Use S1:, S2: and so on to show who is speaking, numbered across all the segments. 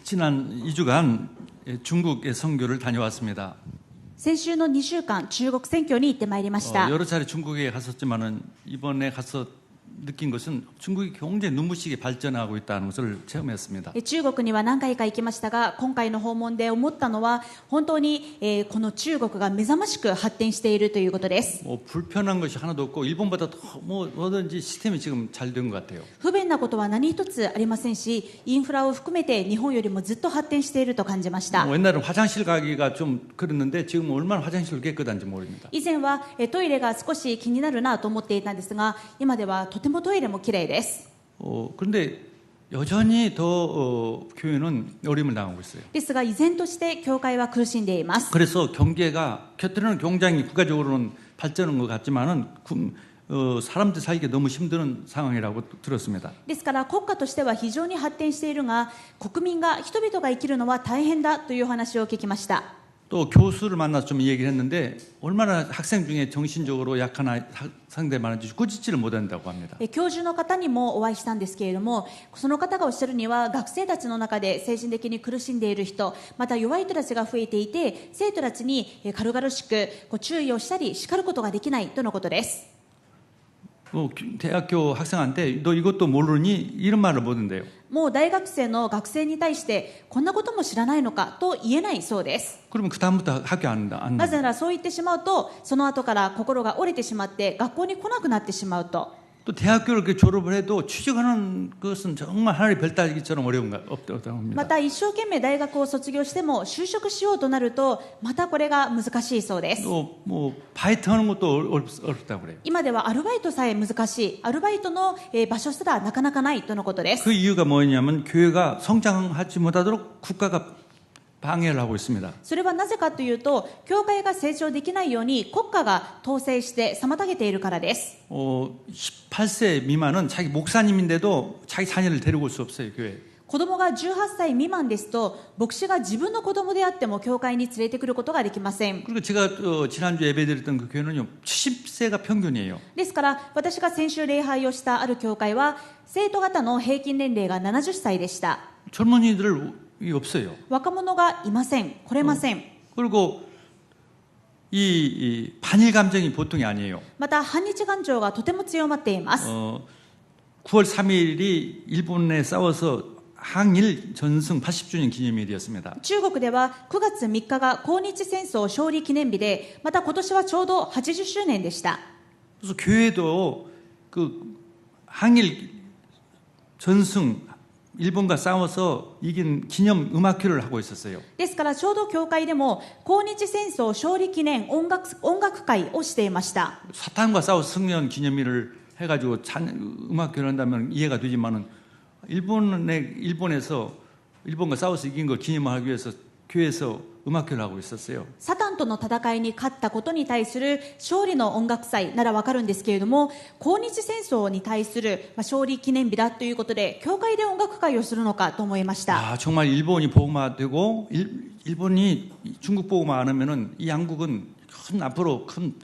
S1: 지난 2주간 중국의 선교를 다녀왔습니다.
S2: 先週の2週間、中国選挙に行ってまいりました。
S1: 여러 차례 중국에 갔었지만은 이번에 가서 느낀 것은 중국이 굉장히 눈부시게 발전하고 있다는 것을 체험했습니다.
S2: 中国には何回か行きましたが、今回の訪問で思ったのは本当に、この中国が目覚ましく発展しているということです。
S1: 불편한 것이 하나도 없고 일본보다 더 뭐든지 시스템이 지금 잘 된 것 같아요.
S2: 不便なことは何一つありませんし、インフラを含めて日本よりもずっと発展していると感じました。
S1: 옛날에는 화장실 가기가 좀 그랬는데 지금 얼마나 화장실을 깨끗한지 모릅니다.
S2: 以前はトイレが少し気になるなと思っていたんですが、今ではとてもトイレもきれいです。
S1: 그런데 여전히 더 교회는 어려움을 당하고 있어요.
S2: ですが依然として教会は苦しんでいます。
S1: 그래서 경제가 곁들여는 굉장히 국가적으로는 발전한 것 같지만은 사람들 살기 너무 힘든 상황이라고 들었습니다.
S2: ですから国家としては非常に発展しているが、国民が人々が生きるのは大変だという話を聞きました。
S1: 또 교수를 만나서 좀 얘기를 했는데 얼마나 학생 중에 정신적으로 약한 상대 많은지 꾸짖지를 못한다고 합니다.
S2: 教授の方にもお会いしたんですけれども、その方がおっしゃるには学生たちの中で精神的に苦しんでいる人、また弱い人たちが増えていて、生徒たちに軽々しく注意をしたり叱ることができないとのことです。
S1: 대학교 학생한테 너 이것도 모르니 이런 말을 못한대요.
S2: もう大学生の学生に対してこんなことも知らないのかと言えないそうです。
S1: 그러면 그 다음부터 학교 안 간다.
S2: なぜならそう言ってしまうと、その後から心が折れてしまって学校に来なくなってしまうと。
S1: 또 대학교를 이렇게 졸업을 해도 취직하는 것은 정말 하늘의 별따기처럼 어려운 거 없다고 합니다.
S2: また一生懸命大学を卒業しても就職しようとなるとまたこれが難しいそうです。
S1: 또 뭐 바이트 하는 것도 어렵다고 그래요.
S2: 今ではアルバイトさえ難しい、アルバイトの場所すらなかなかないとのことです。
S1: 그 이유가 뭐냐면 교회가 성장하지 못하도록 국가가 방해를 하고 있습니다.
S2: それはなぜかというと、教会が成長できないように国家が統制して妨げているからです。
S1: 18세 미만은 자기 목사님인데도 자기 자녀를 데리고 올 수 없어요, 교회.
S2: 子供が18歳未満ですと、牧師が自分の子供であっても教会に連れてくることができません。
S1: 그리고 제가 지난주 예배드렸던 그 교회는요, 70세가 평균이에요.
S2: ですから私が先週礼拝をしたある教会は生徒方の平均年齢が70歳でした。
S1: 젊은이들이 없어요.
S2: 若者がいません。来れません。
S1: 그리고 이 반일 감정이 보통이 아니에요.
S2: また反日感情がとても強まっています。
S1: 9월 3일이 일본에 싸워서 항일 전승 80주년 기념일이었습니다.
S2: 中国では9月3日が抗日戦争勝利記念日で、また今年はちょうど80周年でした。
S1: 그래서 교회도 그 항일 전승 일본과 싸워서 이긴 기념 음악회를 하고 있었어요.
S2: ですからちょうど教会でも抗日戦争勝利記念音楽会をしていました。
S1: 사탄과 싸워 승리한 기념일을 해가지고 음악회를 한다면 이해가 되지만은 일본에서 일본과 싸워서 이긴 걸 기념하기 위해서 교회에서 음악회를 하고 있었어요.
S2: サタンとの戦いに勝ったことに対する勝利の音楽祭ならわかるんですけれども、抗日戦争に対する勝利記念日だということで教会で音楽会をするのかと思いました。
S1: 정말 일본이 보호마되고 일본이 중국 보호마 안 하면은 이 양국은 앞으로 큰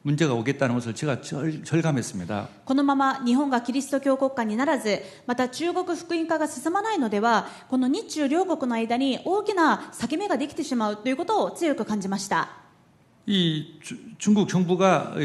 S1: 문제가 오겠다는 것을 제가 절감했습니다.
S2: このまま日本がキリスト教国家にならず、また中国福音化が進まないのでは、この日中両国の間に大きな裂け目ができてしまうということを強く感じました。
S1: 이 중국 정부가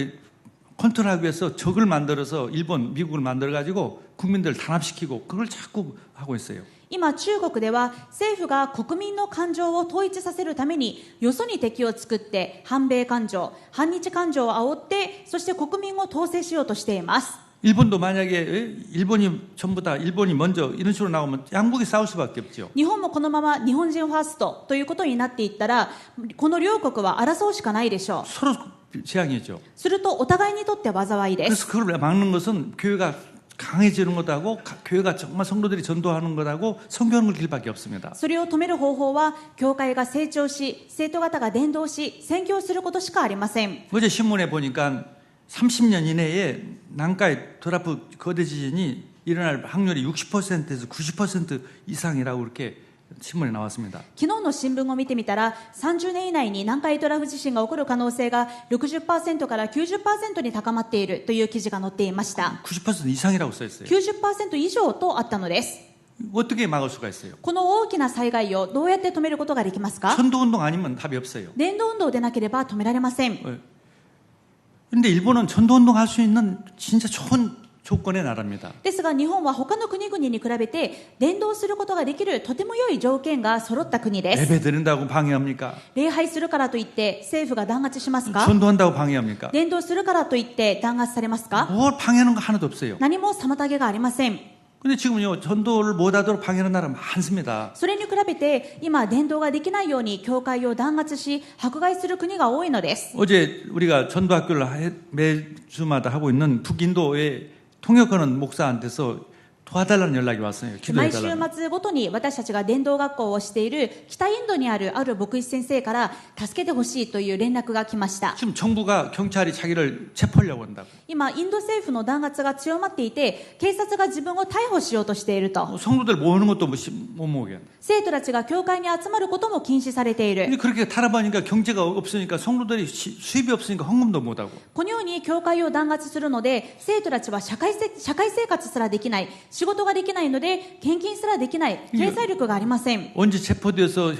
S1: 컨트롤하기 위해서 적을 만들어서 일본, 미국을 만들어가지고 국민들을 단합시키고 그걸 자꾸 하고 있어요.
S2: 今中国では政府が国民の感情を統一させるためによそに敵を作って反米感情、反日感情を煽って、そして国民を統制しようとしています。
S1: 일본도 만약에 일본이 전부 다 일본이 먼저 이런 식으로 나오면 양국이 싸울 수밖에 없죠.
S2: 日本もこのまま日本人ファーストということになっていったら、この両国は争うしかないでしょう。
S1: 서로 재앙이죠.
S2: するとお互いにとって災いです。
S1: 그래서 그걸 막는 것은 교회가 강해지는 것하고 교회가 정말 성도들이 전도하는 것하고 성교하는 길밖에 없습니다.
S2: それを止める方法は教会が成長し、生徒方が伝道し、宣教することしかありません。
S1: 어제 신문에 보니까 30년 이내에 난카의 트라프 거대 지진이 일어날 확률이 60%에서 90% 이상이라고 이렇게 신문에 나왔습니다.
S2: 昨日の新聞を見てみたら、30年以内に南海トラフ地震が起こる可能性が 60% から 90% に高まっているという記事が載っていました。
S1: 90% 이상이라고 써 있어요.
S2: 90% 以上とあったのです。
S1: 어떻게 막을 수가 있어요?
S2: この大きな災害をどうやって止めることができますか？
S1: 전도운동 아니면 답이 없어요.
S2: 伝道運動でなければ止められません。
S1: 그런데 일본은 전도운동 할 수 있는 진짜 좋은 조건의 나라입니다.
S2: ですが日本は他の国々に比べて伝道することができるとても良い条件が揃った国です。
S1: 예배 드린다고 방해합니까?
S2: 礼拝するからといって政府が弾圧しますか？
S1: 전도한다고 방해합니까?
S2: 伝道するからといって弾圧されますか？
S1: 뭘 방해하는 거 하나도 없어요.
S2: 何も妨げがありません。
S1: 근데 지금요, 전도를 못하도록 방해하는 나라 많습니다.
S2: それに比べて今伝道ができないように教会を弾圧し迫害する国が多いのです。
S1: 어제 우리가 전도학교를 매주마다 하고 있는 북인도의 통역하는 목사한테서 도와달라는 연락이 왔어요.
S2: 毎週
S1: 기도해달라는.
S2: 末ごとに私たちが伝道学校をしている北インドにあるある牧師先生から助けてほしいという連絡が来ました。
S1: 지금 정부가 경찰이 자기를 체포하려고 한다고.
S2: 今インド政府の弾圧が強まっていて警察が自分を逮捕しようとしていると。
S1: 성도들 모으는 것도 못 모으게 한다.
S2: 生徒たちが教会に集まることも禁止されている。
S1: 근데 그렇게 타락하니까 경제가 없으니까 성도들이 수입이 없으니까 헌금도 못하고.
S2: このように教会を弾圧するので生徒たちは社会生活すらできない、仕事ができないので献金すらできない、経済力がありません。
S1: 언제 체포돼서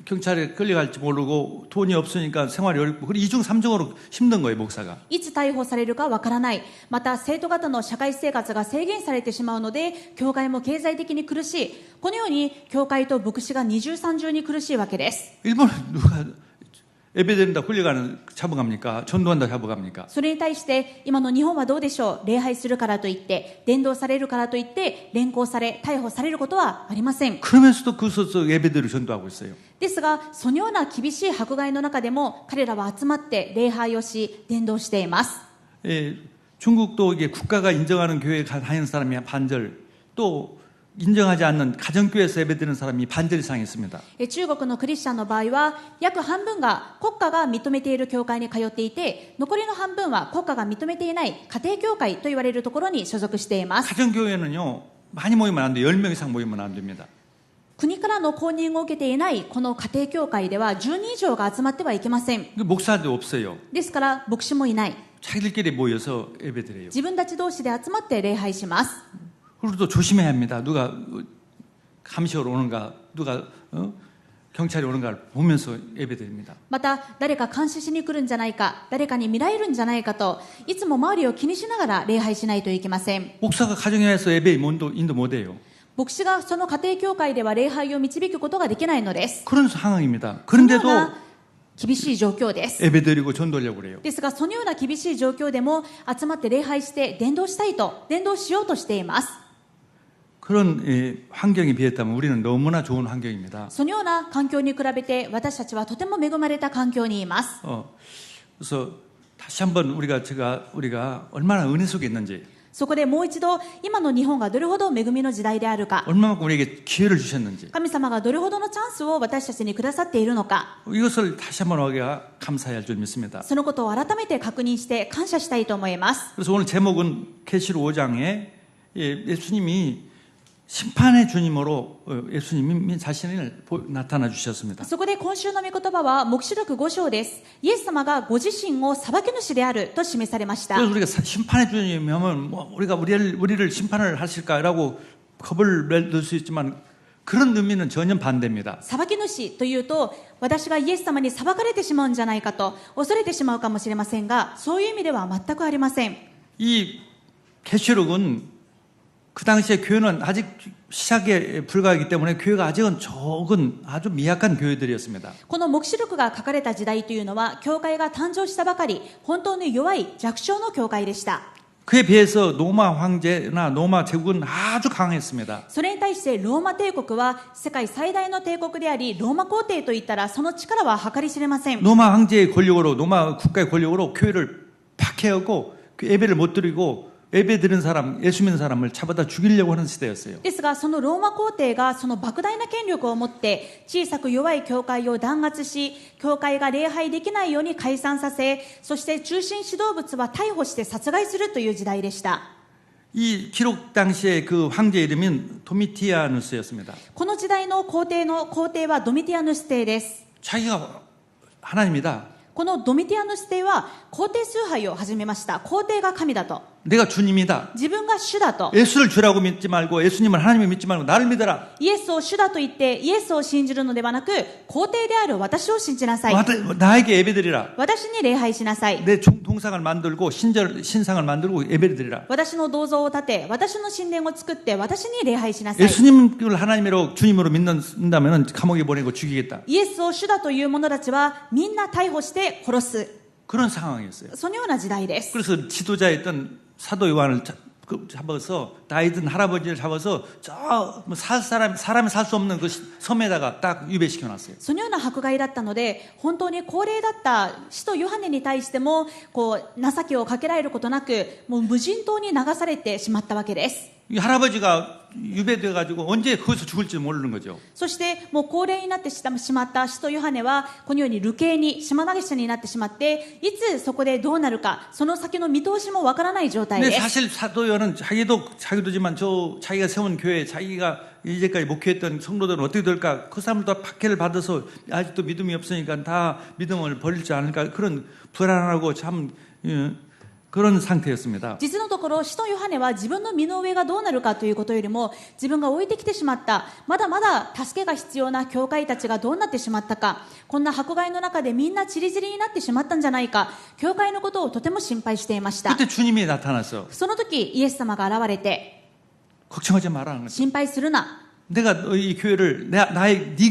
S1: 경찰에 끌려갈지 모르고 돈이 없으니까 생활이 어렵고 그리고 2중 3중으로 힘든 거예요, 목사가.
S2: いつ逮捕されるかわからない。また生徒方の社会生活が制限されてしまうので教会も経済的に苦しい。このように教会と牧師が二重三重に苦しいわけです。
S1: 일본은 누가 예배드린다 훌려가는 잡아갑니까? 전도한다 잡아갑니까?
S2: それに対して今の日本はどうでしょう。礼拝するからといって伝道されるからといって連行され逮捕されることはありません。
S1: 그러면서도 그 소속 예배들을 전도하고 있어요.
S2: ですがそのような厳しい迫害の中でも彼らは集まって礼拝をし伝道しています。
S1: 예, 중국도 이게 국가가 인정하는 교회에 다니는 사람이 반절, 또 인정하지 않는 가정교회에서 예배드리는 사람이 반절 이상 있습니다.
S2: 中国のクリスチャンの場合は約半分が国家が認めている教会に通っていて残りの半分は国家が認めていない家庭教会と言われるところに所属しています。
S1: 가정교회는요, 많이 모이면 안 돼요. 10명 이상 모이면 안 됩니다.
S2: 国からの公認を受けていないこの家庭教会では10人以上が集まってはいけません。
S1: 목사도 없어요.
S2: ですから牧師もいない。
S1: 자기들끼리 모여서 예배드려요.
S2: 自分たち同士で集まって礼拝します。
S1: 그리고 또 조심해야 합니다. 누가 감시하러 오는가, 누가 경찰이 오는가를 보면서 예배드립니다.
S2: また誰か監視しに来るんじゃないか、誰かに見られるんじゃないかといつも周りを気にしながら礼拝しないといけません。
S1: 목사가 가정에서 예배 인도 못해요.
S2: 牧師がその家庭教会では礼拝を導くことができないのです。
S1: 그런 상황입니다.
S2: そのよ
S1: 그런데도
S2: うな厳しい状況です。
S1: 예배드리고 전도하려고 그래요.
S2: ですがそのような厳しい状況でも集まって礼拝して伝道したいと伝道しようとしています。
S1: 그런 환경에 비했다면 우리는 너무나 좋은 환경입니다.
S2: そのような環境に比べて私たちはとても恵まれた環境にいます。
S1: 그래서 다시 한번 우리가 얼마나 은혜 속에 있는지,
S2: そこでもう一度今の日本がどれほど恵みの時代であるか、
S1: 얼마만큼 우리에게 기회를 주셨는지,
S2: 神様がどれほどのチャンスを私たちにくださっているのか、
S1: 이것을 다시 한번 우리가 감사해야 할 줄 믿습니다.
S2: そのことを改めて確認して感謝したいと思います。
S1: 그래서 오늘 제목은 계시록 5장에 예수님이 심판의 주님으로 예수님이 자신을 나타나 주셨습니다.
S2: そこで今週の御言葉は黙示録5章です。イエス様がご自身を裁き主であると示されました。
S1: 그래서 우리가 심판의 주님이면 우리가 우리를 심판을 하실까라고 겁을 낼 수 있지만 그런 의미는 전혀 반대입니다.
S2: 裁き主というと私がイエス様に裁かれてしまうんじゃないかと恐れてしまうかもしれませんが、そういう意味では全くありません。
S1: 이 계시록은 그 당시에 교회는 아직 시작에 불과하기 때문에 교회가 아직은 적은 아주 미약한 교회들이었습니다.
S2: この黙示録が書かれた時代というのは教会が誕生したばかり本当に弱い弱小の教会でした。
S1: 그에 비해서 로마 황제나 로마 제국은 아주 강했습니다.
S2: それに対してローマ帝国は世界最大の帝国でありローマ皇帝といったらその力は計り知れません。
S1: 로마 황제의 권력으로 로마 국가의 권력으로 교회를 박해하고 예배를 못 드리고 예배 드리는 사람, 예수 믿는 사람을 잡아다 죽이려고 하는 시대였어요.
S2: ですがそのローマ皇帝がその莫大な権力を持って小さく弱い教会を弾圧し、教会が礼拝できないように解散させ、そして中心指導物は逮捕して殺害するという時代でした。
S1: 이 기록 당시에 그 황제 이름은 도미티아누스였습니다.
S2: この時代の皇帝はドミティアヌス帝です。
S1: 자기가 하나님이다.
S2: このドミティアヌス帝は皇帝崇拝を始めました。皇帝が神だと。
S1: 내가 주님이다.
S2: 自分が主だと、
S1: 예수를 주라고 믿지 말고 예수님을 하나님을 믿지 말고 나를 믿어라.
S2: イエスを主だと言ってイエスを信じるのではなく、皇帝である私を信じなさい。
S1: 나에게 예배드리라.
S2: 私に礼拝しなさい。
S1: 내 동상을 만들고 신상을 만들고 예배드리라.
S2: 私の銅像を建て、私の神殿を作って私に礼拝しなさい。
S1: 예수님을 하나님으로 주님으로 믿는다면 감옥에 보내고 죽이겠다.
S2: イエスを主だという者たちはみんな逮捕して殺す。
S1: 그런 상황이었어요.
S2: そのような時代です。
S1: 그래서 지도자였던 사도 요한을 잡아서 나이든 할아버지를 잡아서 사람이 살 수 없는 그 섬에다가 딱 유배시켜 놨어요.
S2: そのような迫害だったので、本当に高齢だった使徒ヨハネに対してもこう情けをかけられることなく、もう無人島に流されてしまったわけです。
S1: 이 할아버지가 유배돼 가지고 언제 거기서 죽을지 모르는 거죠.
S2: そしてもう高齢になってしまった使徒ヨハネはこのように流刑に島流しになってしまって、いつそこでどうなるか、その先の見通しもわからない状態
S1: 근데
S2: です。
S1: 사실 사도 요한은 자기도지만 자기가 세운 교회, 자기가 이제까지 목회했던 성도들은 어떻게 될까? 그 사람들 다 박해를 받아서 아직도 믿음이 없으니까 다 믿음을 버릴지 않을까? 그런 불안하고 참 그런 상태였습니다.
S2: 実のところ使徒ヨハネは自分の身の上がどうなるかということよりも、自分が置いてきてしまったまだまだ助けが必要な教会たちがどうなってしまったか、こんな迫害の中でみんなチリチリになってしまったんじゃないか、教会のことをとても心配していました。
S1: 그때 주님이 나타나서
S2: その時イエス様が現れて、
S1: 걱정하지 말라는 거죠.
S2: 心配するな、
S1: 내가 이 교회를 네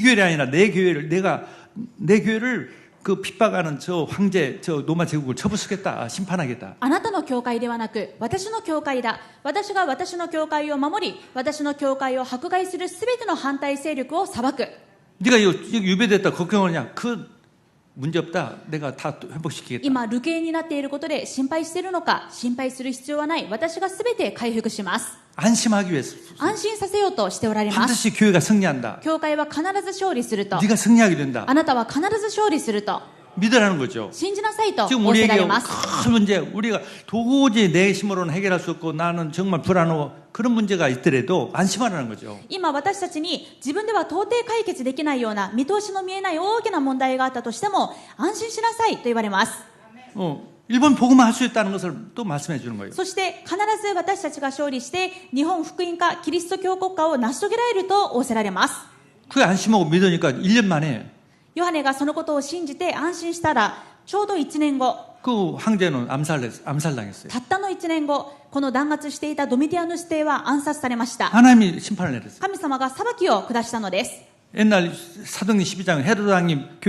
S1: 교회가 아니라 내 교회를 내 교회를 그 핍박하는 저 황제, 저 로마 제국을 쳐부수겠다, 심판하겠다.
S2: あなたの教会ではなく私の教会だ、私が私の教会を守り、私の教会を迫害するすべての反対勢力を裁く。
S1: 네가 유배됐다 걱정하냐? 그 문제 없다. 내가 다 회복시키겠다.
S2: 今流刑になっていることで心配しているのか、心配する必要はない。私がすべて回復します。
S1: 안심하기 위해서
S2: 安心させようとしておられます。
S1: 반드시 교회가 승리한다.
S2: 教会は必ず勝利すると、
S1: 네가 승리하게 된다.
S2: あなたは必ず勝利すると
S1: 믿으라는 거죠.
S2: 信じなさいと
S1: 지금
S2: 仰せら
S1: 우리에게
S2: れます。
S1: 큰 문제, 우리가 도저히 내 힘으로는 해결할 수 없고 나는 정말 불안하고 그런 문제가 있더라도 안심하라는 거죠.
S2: 今私たちに自分では到底解決できないような見通しの見えない大きな問題があったとしても安心しなさいと言われます。
S1: 일본 복음화 할 수 있다는 것을 또 말씀해 주는 거예요.
S2: そして必ず私たちが勝利して日本福音化キリスト教国家を成し遂げられると仰せられます。
S1: 그게 안심하고 믿으니까 1년 만에
S2: ヨハネがそのことを信じて安心したら、ちょうど1年後、
S1: 그 황제는 암살당했어요.
S2: たったの1年後、この弾圧していたドミティアヌス帝は暗殺されました。
S1: 하나님이 심판을 내렸어요.
S2: 神様が裁きを下したのです。
S1: 옛날 사도행전 12장 헤로드 왕님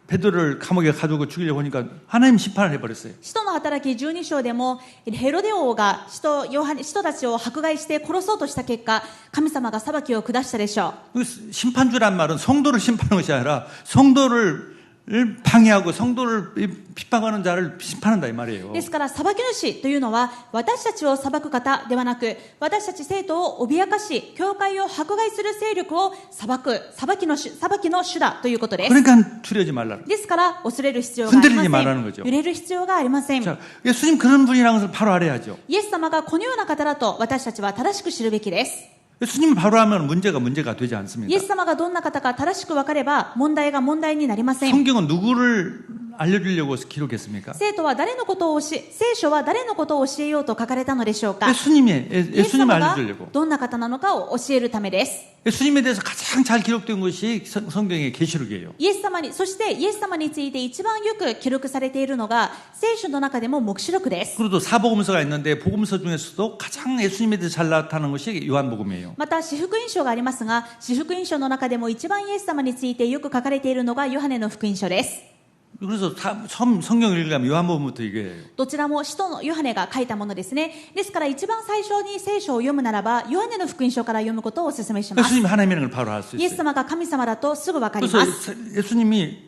S1: 베드로를 감옥에 가두고 죽이려고 하니까 하나님 심판을 해버렸어요.
S2: 使徒の働き12章でもヘロデ王が使徒たちを迫害して殺そうとした結果、神様が裁きを下したでしょう。
S1: 심판주란 말은 성도를 심판하는 것이 아니라 성도를 방해하고 성도를 핍박하는 자를 심판한다 이 말이에요.
S2: ですから裁き主というのは私たちを裁く方ではなく、私たち生徒を脅かし教会を迫害する勢力を裁きの主だということです。
S1: 그러니까 두려워하지 말라.
S2: ですから恐れる必要がありま
S1: 흔들리지
S2: せ
S1: 말라는
S2: ん。
S1: 거죠.
S2: 揺れる必要がありません。
S1: 자, 예수님 그런 분이라는 것을 바로 알아야죠.
S2: イエス様がこのような方だと私たちは正しく知るべきです。
S1: 예수님을 바로 하면 문제가 되지
S2: イ
S1: 않습니다.
S2: エス様がどんな方か正しく分かれば問題が問題になりません。
S1: 성경은 누구를 알려주려고 기록했습니까?
S2: 聖書は誰のことを教えようと書かれたのでしょうか。
S1: 예수님을
S2: イエス様が
S1: 알려주려고.
S2: どんな方なのかを教えるためです。
S1: 예수님에 대해서 가장 잘 기록된 것이 성경의 계시록이에요.
S2: そしてイエス様について一番よく記録されているのが聖書の中でも黙示録です。
S1: 그리고 또 사복음서가 있는데 복음서 중에서도 가장 예수님에 대해서 잘 나타나는 것이 요한복음이에요.
S2: また四福音書がありますが、四福音書の中でも一番イエス様についてよく書かれているのがヨハネの福音書です。
S1: 그래서 처음 성경을 읽으면 요한복음부터 읽어요.
S2: どちらも使徒のヨハネが書いたものですね。ですから一番最初に聖書を読むならばヨハネの福音書から読むことをお勧めします。
S1: 예수님이 하나님이라는 걸 바로 알 수
S2: イエス
S1: 있어요.
S2: 様が神様だとすぐわかります。
S1: 그래서 예수님이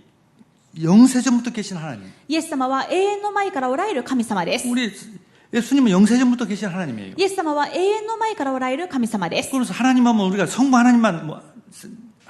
S1: 영세전부터 계신 하나님.
S2: イエス様は永遠の前からおられる神様です。
S1: 우리 예수님은 영세전부터 계신 하나님이에요.
S2: イエス様は永遠の前からおられる神様です。
S1: 그래서 하나님 하면 우리가 성부 하나님만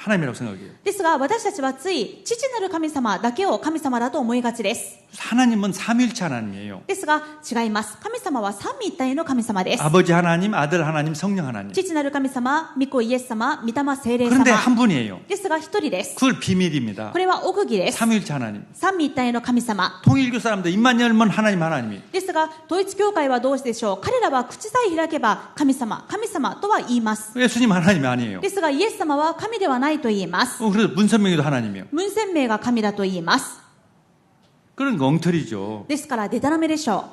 S1: 하나님이라고 생각해요.
S2: ですが私たちはつい父なる神様だけを神様だと思いがちです。
S1: 하나님은 삼위일체 하나님이에요.
S2: ですが違います。神様は三位一体の神様です。
S1: 아버지 하나님, 아들 하나님, 성령 하나님.
S2: 父なる神様、御子イエス様、御霊聖霊
S1: 그런데
S2: 様
S1: 한 분이에요.
S2: ですが一人です。
S1: 그걸 비밀입니다.
S2: これは奥義です。
S1: 삼위일체 하나님.
S2: 三位一体の神様
S1: 통일교 사람들 입만 열면 하나님이.
S2: ですが、統一教会はどうでしょう。彼らは口さえ開けば神様、神様とは言います。
S1: 예수님 하나님이 아니에요.
S2: ですがイエス様は神ではないと言います。
S1: 그래서 문선명이도 하나님이에요.
S2: 文鮮明が神だと言います。
S1: 그런 거 엉터리죠.
S2: ですからデタラメでしょ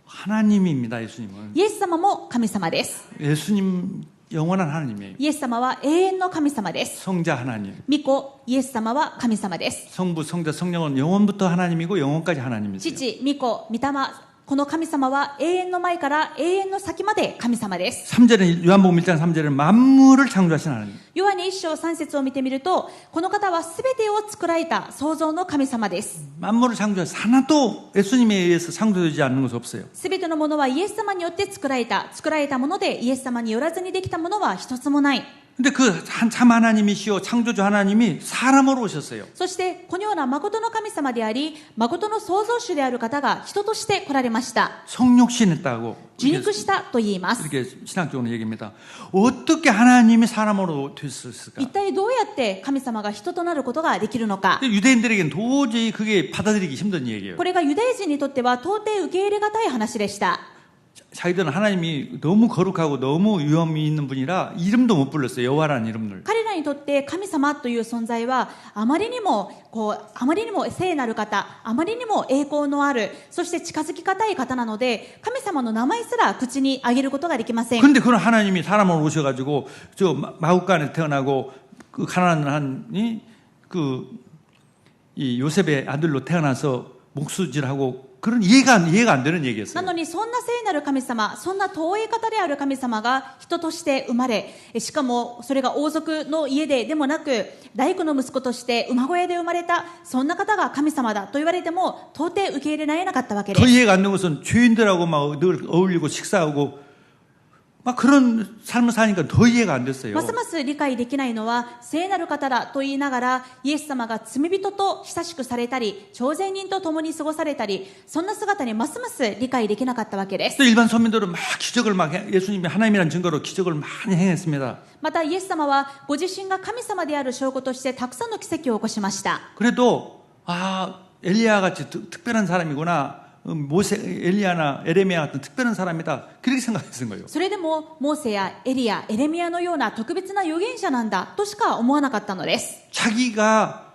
S1: 하나님입니다. 예수님은.
S2: う。イエス様も神様です。
S1: 예수님 영원한 하나님이에요.
S2: イエス様は永遠の神様です。
S1: 성자 하나님.
S2: 御子イエス様は神様です。
S1: 성부, 성자, 성령은 영원부터 하나님이고 영원까지 하나님이세요.
S2: 父、御子、御霊、この神様は永遠の前から永遠の先まで神様です。
S1: 3절은 요한복음 1장 3절은 만물을 창조하신 하나님.
S2: ヨハネ一章三節を見てみると、この方はすべてを作られた創造の神様です。
S1: 만물을 창조해서 하나도 예수님에 의해서 창조되지 않는 것이 없어요.
S2: すべてのものはイエス様によって作られたもので、イエス様によらずにできたものは一つもない。
S1: 근데 그 참 하나님이시오 창조주 하나님이 사람으로 오셨어요.
S2: そしてこのような誠の神様であり、誠の創造主である方が人として来られました。
S1: 성육신했다고
S2: 受肉したと言います。
S1: 이렇게 신학적으로 얘기합니다. 어떻게 하나님이 사람으로 됐을까?
S2: 一体どうやって神様が人となることができるのか。
S1: 유대인들에게는 도저히 그게 받아들이기 힘든 얘기예요.
S2: これがユダヤ人にとっては到底受け入れがたい話でした。
S1: 자기들은 하나님이 너무 거룩하고 너무 위험이 있는 분이라 이름도 못 불렀어요. 여호와라는 이름을.
S2: 彼らにとって神様という存在はあまりにも聖なる方、あまりにも栄光のある、そして近づきがたい方なので、神様の名前すら口に挙げることができません。
S1: 그런데 그런 하나님이 사람으로 오셔가지고 저 마국간에 태어나고 그 가난한 이 요셉의 아들로 태어나서 목수질하고 그런 이해가 안 되는
S2: な
S1: 얘기였어요.
S2: のにそんな聖なる神様、そんな遠い方である神様が人として生まれ、しかもそれが王族の家でもなく大工の息子として馬小屋で生まれた、そんな方が神様だと言われても到底受け入れられなかったわけで
S1: 더
S2: す。
S1: 이해가 안 되는 것은 죄인들하고 막 늘 어울리고 식사하고 막 그런 삶을 사니까 더 이해가 안 됐어요.
S2: ますます理解できないのは、聖なる方だと言いながらイエス様が罪人と親しくされたり、徴税人と共に過ごされたり、そんな姿にますます理解できなかったわけです。
S1: 또 일반 서민들은 막 기적을 막 예수님이 하나님이라는 증거로 기적을 많이 행했습니다.
S2: またイエス様はご自身が神様である証拠としてたくさんの奇跡を起こしました。
S1: 그래도 엘리야 같이 특별한 사람이구나. 모세, 엘리야나 에레미야 같은 특별한 사람이다. 그렇게 생각했던 거예요.
S2: それでもモーセやエリア、エレミヤのような特別な預言者なんだとしか思わなかったのです。
S1: 자기가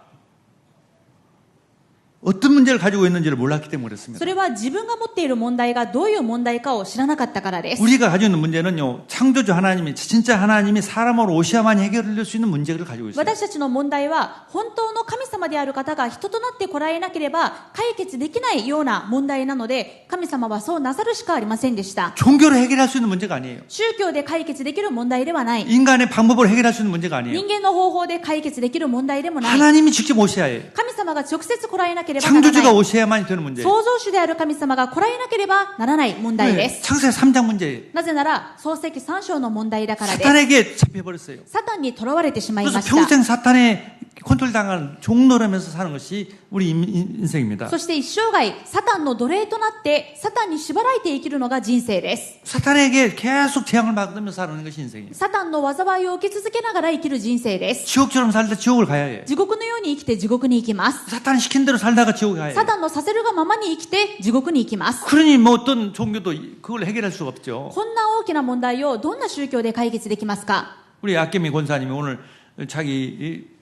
S1: 어떤 문제를 가지고 있는지를 몰랐기 때문에
S2: そ
S1: 그렇습니다.
S2: れは自分が持っている問題がどういう問題かを知らなかったからです。
S1: 우리가 가지고 있는 문제는요, 창조주 하나님이, 진짜 하나님이 사람으로 오셔야만 해결될 수 있는 문제를 가지고 있어요.
S2: 私たちの問題は本当の神様である方が人となってこられなければ解決できないような問題なので、神様はそうなさるしかありませんでした。
S1: 종교로 해결할 수 있는 문제가 아니에요.
S2: 宗教で解決できる問題ではない。
S1: 인간의 방법으로 해결할 수 있는 문제가 아니에요.
S2: 人間の方法で解決できる問題でもない。
S1: 하나님이 직접 오셔야 해요.
S2: 神様が直接来られなければならな
S1: 창조주가
S2: い。
S1: 오셔야만 되는 문제예요.
S2: 創造主である神様が来られなければならない問題で
S1: 네,
S2: す。
S1: 창세기 3장 문제예요.
S2: なぜなら創世記3章の問題だからです。
S1: 사탄에게 잡혀버렸어요.
S2: サタンに囚われてしまい
S1: 그래서
S2: ました。
S1: 평생 사탄에 컨트롤당한 종노라면서 사는 것이 우리 인생입니다.
S2: そして一生涯サタンの奴隷となってサタンに縛られて生きるのが人生です。
S1: 사탄에게 계속 재앙을 받으면서 사는 것이 인생이에요.
S2: サタンの災いを受け続けながら生きる人生です。
S1: 지옥처럼 살다 지옥을 가야 해요.
S2: 地獄のように生きて地獄に行きます。
S1: 사탄 시킨 대로 살다가 지옥에 가야
S2: サ
S1: 해요.
S2: タンのさせるがままに生きて地獄に行きます。
S1: 그러니 뭐 어떤 종교도 그걸 해결할 수가 없죠.
S2: こんな大きな問題をどんな宗教で解決できますか？
S1: 우리 아케미 권사님이 오늘 자기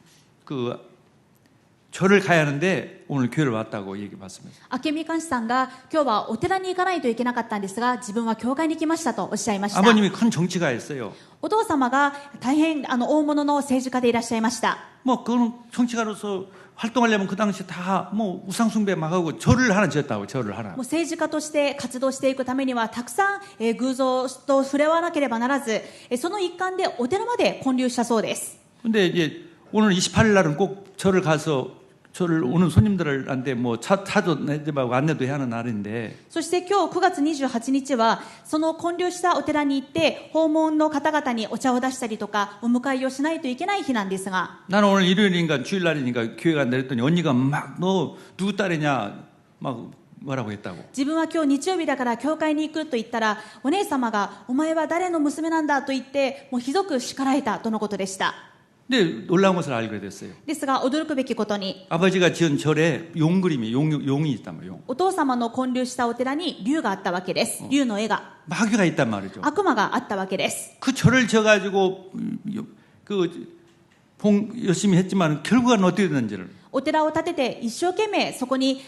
S1: 절을 가야 하는데 오늘 교회를 왔다고 얘기 받습니다.
S2: 明美監視さんが今日はお寺に行かないといけなかったんですが、自分は教会に来ましたとおっしゃいました。
S1: 아버님이 큰 정치가였어요.
S2: お父様が大変大物の政治家でいらっしゃいました。
S1: 뭐 그건 정치가로서 활동하려면 그 당시 다 뭐 우상 숭배 막 하고 절을 하나 지었다고 절을 하나.
S2: もう政治家として活動していくためにはたくさん偶像と触れ合わなければならず、その一環でお寺まで建立したそうです。
S1: 근데 이제 오늘 28일 날은 꼭 절을 가서 저를 오는 손님들한테 뭐 차도 내집하고 안내도 해야 하는 날인데
S2: そして今日9月28日はその建立したお寺に行って訪問の方々にお茶を出したりとかお迎えをしないといけない日なんですが
S1: 나는 오늘 일요일인가 주일날이니까 교회 간다 그랬더니 언니가 막 너 누구 딸이냐 막 뭐라고 했다고.
S2: 自分は今日日曜日だから教会に行くと言ったらお姉様がお前は誰の娘なんだと言ってもうひどく叱られたとのことでした
S1: 근데 놀라운 것을 알게 됐어요.
S2: ですが驚くべきことに
S1: 아버지가 지은 절에 용 그림이 용이 있단 말이에요.
S2: お父様の建立したお寺に竜があったわけです竜の絵が
S1: 마귀가 있단 말이죠.
S2: 悪魔があったわけです
S1: 그 절을 지어가지고 열심히 했지만 결국은 어떻게 됐는지를
S2: お寺を建てて一生懸命そこに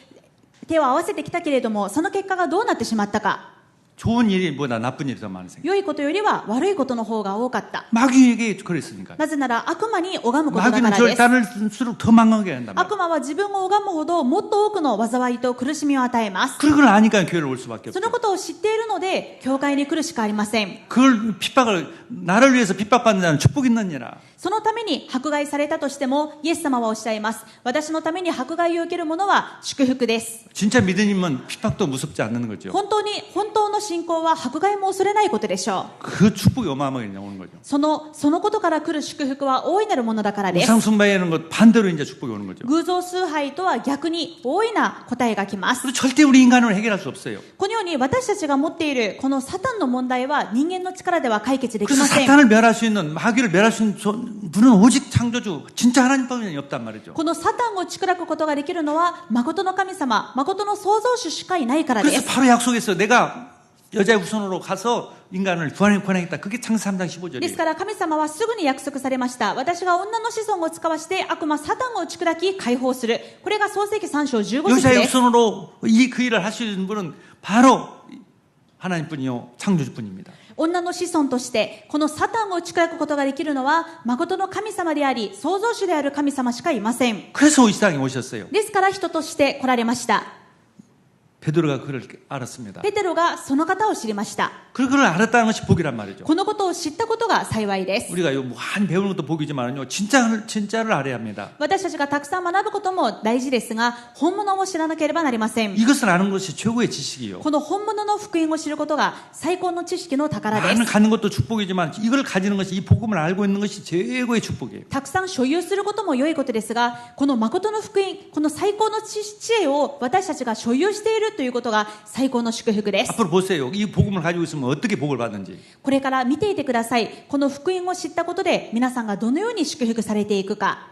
S2: 手を合わせてきたけれどもその結果がどうなってしまったか
S1: 좋은 일이보다 나쁜 일이 더 많은 생각.
S2: 良いことよりは悪いことの方が多かった
S1: 마귀에게 그랬으니까.
S2: なぜなら悪魔に拝むことだか
S1: 마귀는
S2: ら
S1: 절
S2: です
S1: 다를수록 더 망하게 한단 말이에요.
S2: 悪魔は自分を拝むほどもっと多くの災いと苦しみを与えます
S1: 그걸 아니까 교회를 올 수밖에
S2: そ
S1: 없어요.
S2: のことを知っているので教会に来るしかありません
S1: 그걸 나를 위해서 핍박받는 자는 축복 있느니라.
S2: そのために迫害されたとしてもイエス様はおっしゃいます私のために迫害を受ける者は祝福です
S1: 진짜 믿음이면 핍박도 무섭지 않는 거죠.
S2: 本当の信仰は迫害も恐れないことでしょう
S1: 그 축복이 어마어마하게 오는 거죠.
S2: そのことから来る祝福は大いなるものだからです
S1: 우상 숭배하는 것 반대로 이제 축복이 오는 거죠.
S2: 偶像崇拝とは逆に大いな答えが来ます
S1: 그리고 절대 우리 인간으로 해결할 수 없어요.
S2: このように私たちが持っているこのサタンの問題は人間の力では解決でき
S1: 그래서
S2: ません
S1: 사탄을 멸할 수 있는 마귀를 멸할 수 있는 분은 오직 창조주 진짜 하나님뿐이 없단 말이죠.
S2: このサタンを打ち砕くことができるのは誠の神様誠の創造主しかいないからで
S1: 그래서
S2: す
S1: 바로 약속했어요. 내가 여자의 후손으로 가서 인간을 구원하겠다. 그게 창세 3장
S2: です
S1: 15절이에요.
S2: から神様はすぐに約束されました私が女の子孫を使わして悪魔サタンを打ち砕き解放するこれが創世記3章15節
S1: 여자의
S2: です
S1: 후손으로 그 일을 할 수 있는 분은 바로 하나님뿐이요 창조주뿐입니다.
S2: 女の子孫としてこのサタンを打ち砕くことができるのは誠の神様であり創造主である神様しかいません
S1: 그래서 이 세상에 오셨어요.
S2: ですから人として来られました
S1: 베드로가 그걸 알았습니다.
S2: ペテロがその方を知りました
S1: 그걸 알았다는 것이 복이란 말이죠.
S2: このことを知ったことが幸いです
S1: 우리가 많이 배우는 것도 복이지만요, 진짜를 알아야 합니다.
S2: 私たちがたくさん学ぶことも大事ですが本物を知らなければなりません
S1: 이것을 아는 것이 최고의 지식이요.
S2: この本物の福音を知ることが最高の知識の宝で
S1: 많은
S2: す
S1: 갖는 것도 축복이지만 이걸 가지는 것이 이 복음을 알고 있는 것이 최고의 축복이에요.
S2: たくさん所有することも良いことですがこの誠の福音この最高の知恵を私たちが所有しているということが最高の祝福です
S1: 앞으로 보세요. 이 복음을 가지고 있으면 어떻게 복을 받는지.
S2: これから見ていてくださいこの福音を知ったことで皆さんがどのように祝福されていくか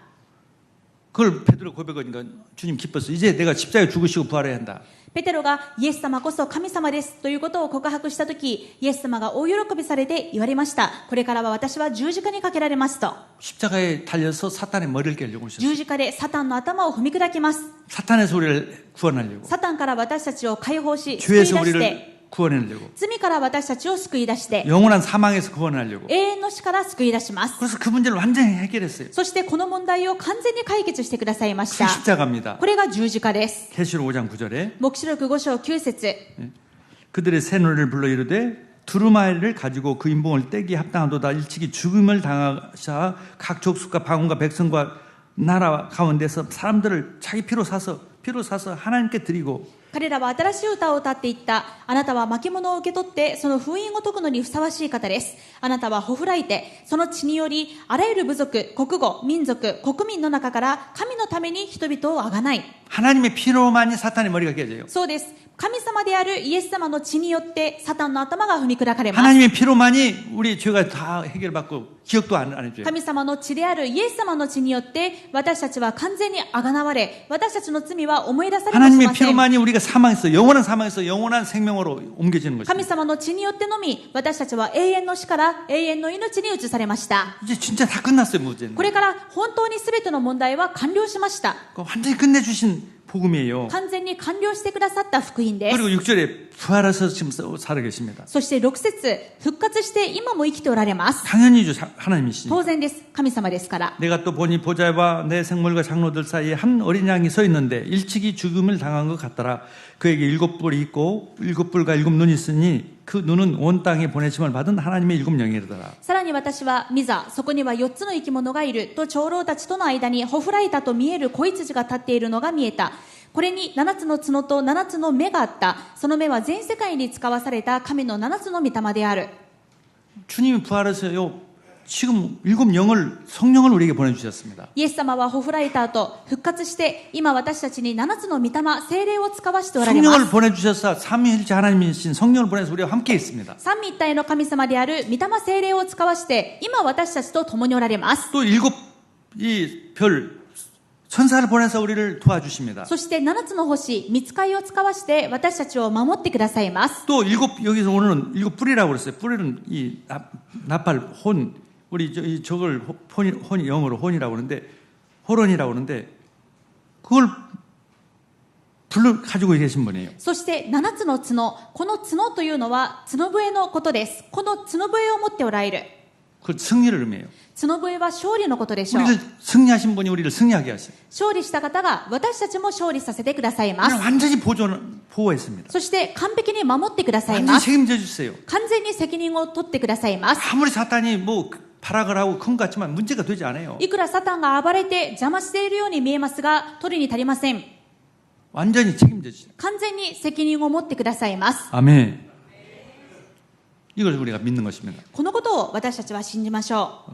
S1: 그걸 베드로 고백하니까 주님 기뻤어. 이제 내가 십자가에 죽으시고 부활해야 한다.
S2: ペテロがイエス様こそ神様ですということを告白したときイエス様が大喜びされて言われましたこれからは私は十字架にかけられますと
S1: 십자가에 달려서 사탄의 머리를 깨려고 하셨어요.
S2: 十字架でサタンの頭を踏み砕きます
S1: 사탄에서 우리를 구원하려고.
S2: サタンから私たちを解放し救い出
S1: 죄에서
S2: して
S1: 우리를 구원하려고.
S2: 罪から私たちを救い出して
S1: 영원한 사망에서 구원하려고.
S2: 永遠の死から救い出します
S1: 그래서 그 문제를 완전히 해결했어요.
S2: そしてこの問題を完全に解決してくださいまし
S1: 그
S2: た
S1: 십자가입니다.
S2: これが十字架です
S1: 계시록 5장 9절에
S2: 黙示録5章9節
S1: 그들의 새노를 불러 이르되 두루마리를 가지고 그 인봉을 떼기 합당하도다 일찍이 죽음을 당하사 각 족속과 방언과 백성과 나라 가운데서 사람들을 자기 피로 사서 하나님께 드리고
S2: 彼らは新しい歌を歌っていったあなたは巻物を受け取ってその封印を解くのにふさわしい方ですあなたはほふらいてその血によりあらゆる部族国語民族国民の中から神のために人々をあがない
S1: 하나님의 피로만이 사탄의 머리가 깨져요.
S2: そうです神様であるイエス様の血によってサタンの頭が踏み砕かれます
S1: 하나님의 피로만이 우리 죄가 다 해결받고 기억도 안 해줘요.
S2: 神様の血であるイエス様の血によって私たちは完全にあがなわれ私たちの罪は思い出されもし
S1: 하나님의
S2: ません
S1: 피로만이 우리가 영원한 사망에서 영원한 생명으로 옮겨지는 것입니다.
S2: 神様の血によってのみ私たちは永遠の死から永遠の命に移されました
S1: 이제 진짜 다 끝났어요, 문제는.
S2: これから本当に全ての問題は完了しました
S1: 완전히 끝내주신 복음이에요.
S2: 完全に完了してくださった福音です
S1: 그리고 6절에 부활해서 지금 살아 계십니다.
S2: そして6節復活して今も生きておられます
S1: 당연히죠, 하나님이시니.
S2: 当然です神様ですから
S1: 내가 또 보니 보좌와 내 생물과 장로들 사이에 한 어린 양이 서 있는데 일찍이 죽음을 당한 것 같더라. 그에게 7뿔이 있고 7뿔과 7눈이 있으니 그 눈은 온 땅에 보내심을 받은 하나님의 일곱 영이더라.
S2: さらに私は見ざ、そこには4つの生き物がいると長老たちとの間にほふらいたと見える子羊が立っているのが見えた。これに7つの角と7つの目があった。その目は全世界に使わされた神の7つの御霊である。
S1: 주님이 부활해서요. 지금 일곱 영을 성령을 우리에게 보내주셨습니다.
S2: イエス様はほふらいた後、復活して、今私たちに7つの御霊、聖霊を使わしておられます。
S1: 성령을 보내주셔서 삼위일체 하나님이신 성령을 보내서 우리와 함께 있습니다.
S2: 三位一体の神様である御霊聖霊を使わして、今私たちと共におられます。
S1: 또 일곱 이 별 천사를 보내서 우리를 도와주십니다.
S2: そして7つの星、御使いを使わして私たちを守ってくださいます。
S1: 또 일곱 여기서 오늘은 일곱 뿔이라고 그랬어요. 뿔은 이 나팔 혼 우리 저걸 혼이 영어로 혼이라고 그러는데 호론이라고 그러는데 그걸 불러 가지고 계신 분이에요.
S2: そして7つの角、この角というのは角笛のことです。この角笛を持っておられる。
S1: 그 승리를 의미해요.
S2: 角笛は勝利のことでしょう。
S1: 우리를 승리하신 분이 우리를 승리하게 하셔요.
S2: 勝利した方が私たちも勝利させてくださいます。
S1: 우리를 완전히 보호했습니다.
S2: そして完璧に守ってください
S1: 완전히
S2: ます。
S1: 책임져 주세요.
S2: 完全に責任を取ってくださいます。
S1: 아무리 사탄이 뭐 발악을 하고 큰 것 같지만 문제가 되지 않아요.
S2: いくらサタンが暴れて邪魔しているように見えますが、取りに足りません。
S1: 완전히 책임져 주세요.
S2: 完全に責任を持ってくださいます。
S1: 아멘. 이걸 우리가 믿는 것입니다.
S2: このことを私たちは信じましょう。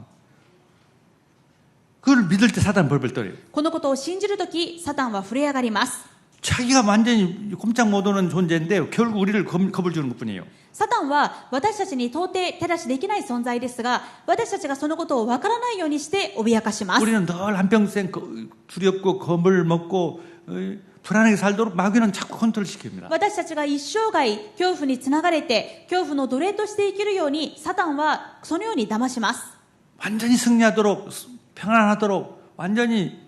S1: 그걸 믿을 때 사탄 벌벌 떨어요.
S2: このことを信じるとき、サタンは震え上がります。
S1: 자기가 완전히 꼼짝 못 오는 존재인데 결국 우리를 겁을 주는 것뿐이에요.
S2: サタンは私たちに到底手出しできない存在ですが、私たちがそのことをわからないようにして脅かします。
S1: 우리는 늘 한평생 두렵고 겁을 먹고 불안하게 살도록 마귀는 자꾸 컨트롤 시킵니다.
S2: 私たちが一生涯恐怖につながれて恐怖の奴隷として生きるようにサタンはそのように騙します。
S1: 완전히 승리하도록 평안하도록 완전히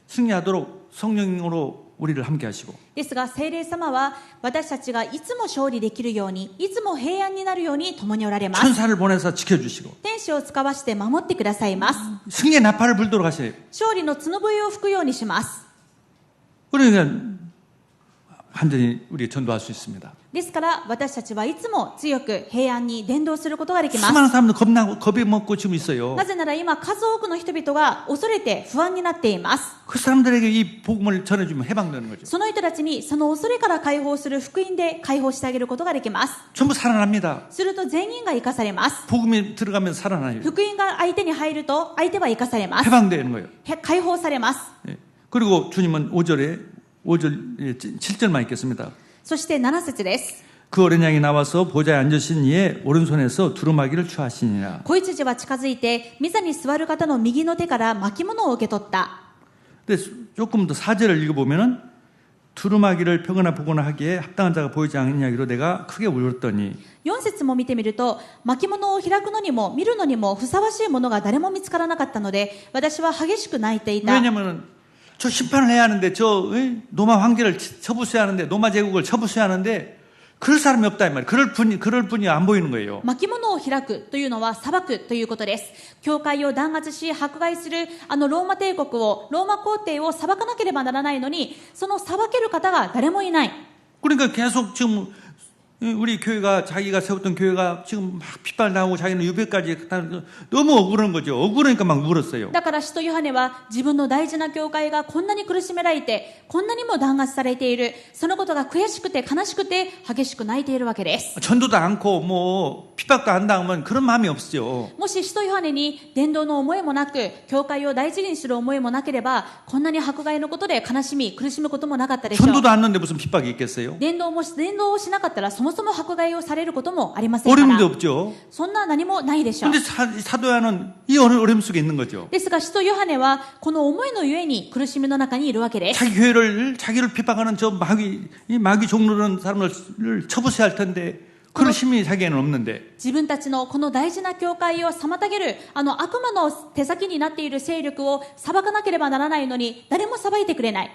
S1: 승리하도록 성령으로 우리를 함께 하시고
S2: ですが聖霊様は私たちがいつも勝利できるように、いつも平安になるように共におられます。
S1: 천사를 보내서 지켜주시고
S2: 天使を使わして守ってくださいます。
S1: 승리의 나팔을 불도록 하셔요.
S2: 勝利の角笛を吹くようにします。
S1: 그러니까 완전히 우리가 전도할 수 있습니다.
S2: ですから私たちはいつも強く平安に伝道することができます。
S1: 수많은 사람들 겁이 먹고 지금 있어요.
S2: なぜなら今数多くの人々が恐れて不安になっています。
S1: 그 사람들에게 이 복음을 전해주면 해방되는 거죠.
S2: その人たちにその恐れから解放する福音で解放してあげることができます。
S1: 전부 살아납니다.
S2: すると全員が生かされます。
S1: 복음이 들어가면 살아나요.
S2: 福音が相手に入ると相手は生かされます。
S1: 해방되는 거예요.
S2: 解放されます。
S1: 예. 그리고 주님은 7절만 읽겠습니다.
S2: そして7節です。
S1: 그 어린 양이 나와서 보좌에 앉으신 이의 오른손에서 두루마기를 취하시니라.
S2: 子羊は近づいて御座に座る方の右の手から巻物を受け取った。
S1: 근데 조금 더 4절을 읽어보면은 두루마기를 펴거나 보거나 하기에 합당한 자가 보이지 않느냐기로 내가 크게 울었더니
S2: 4節も見てみると、巻物を開くのにも見るのにもふさわしいものが誰も見つからなかったので、私は激しく泣いていた。
S1: 왜냐면은 저 심판을 해야 하는데 노마 황제를 처부수해야 하는데 노마 제국을 처부수해야 하는데 그럴 사람이 없다 이 말이에요. 그럴 분이 안 보이는 거예요.
S2: 巻物を開くというのは裁くということです。教会を弾圧し迫害するローマ帝国を、ローマ皇帝を裁かなければならないのに、その裁ける方が誰もいない。
S1: 그러니까 계속 지금 우리 교회가 자기가 세웠던 교회가 지금 막 핍박당하고 자기는 유배까지 너무 억울한 거죠. 억울하니까 막 울었어요.
S2: だから使徒ヨハネは自分の大事な教会がこんなに苦しめられて、こんなにも弾圧されている、そのことが悔しくて悲しくて激しく泣いているわけです。
S1: 전도도 않고 뭐 핍박도 안 당하면 그런 마음이 없죠.
S2: もし使徒ヨハネに伝道の思いもなく、教会を大事にする思いもなければ、こんなに迫害のことで悲しみ苦しむこともなかったでしょう。
S1: 전도도 않는데 무슨 핍박이 있겠어요?
S2: 伝道をしなかったらそもそも迫害をされることもありませんか
S1: 어려움도
S2: ら、
S1: 없죠.
S2: そんな何もないでしょう。
S1: 근데 사도 요한은 이 어려움 속에 있는 거죠.
S2: ですが使徒ヨハネはこの思いのゆえに苦しみの中にいるわけです。
S1: 자기를 핍박하는 저 마귀 종로는 사람을 처부수해야 할 텐데 그런 힘이 자기에는 없는데
S2: 自分たちのこの大事な教会を妨げる悪魔の手先になっている勢力を裁かなければならないのに誰も裁いてくれない。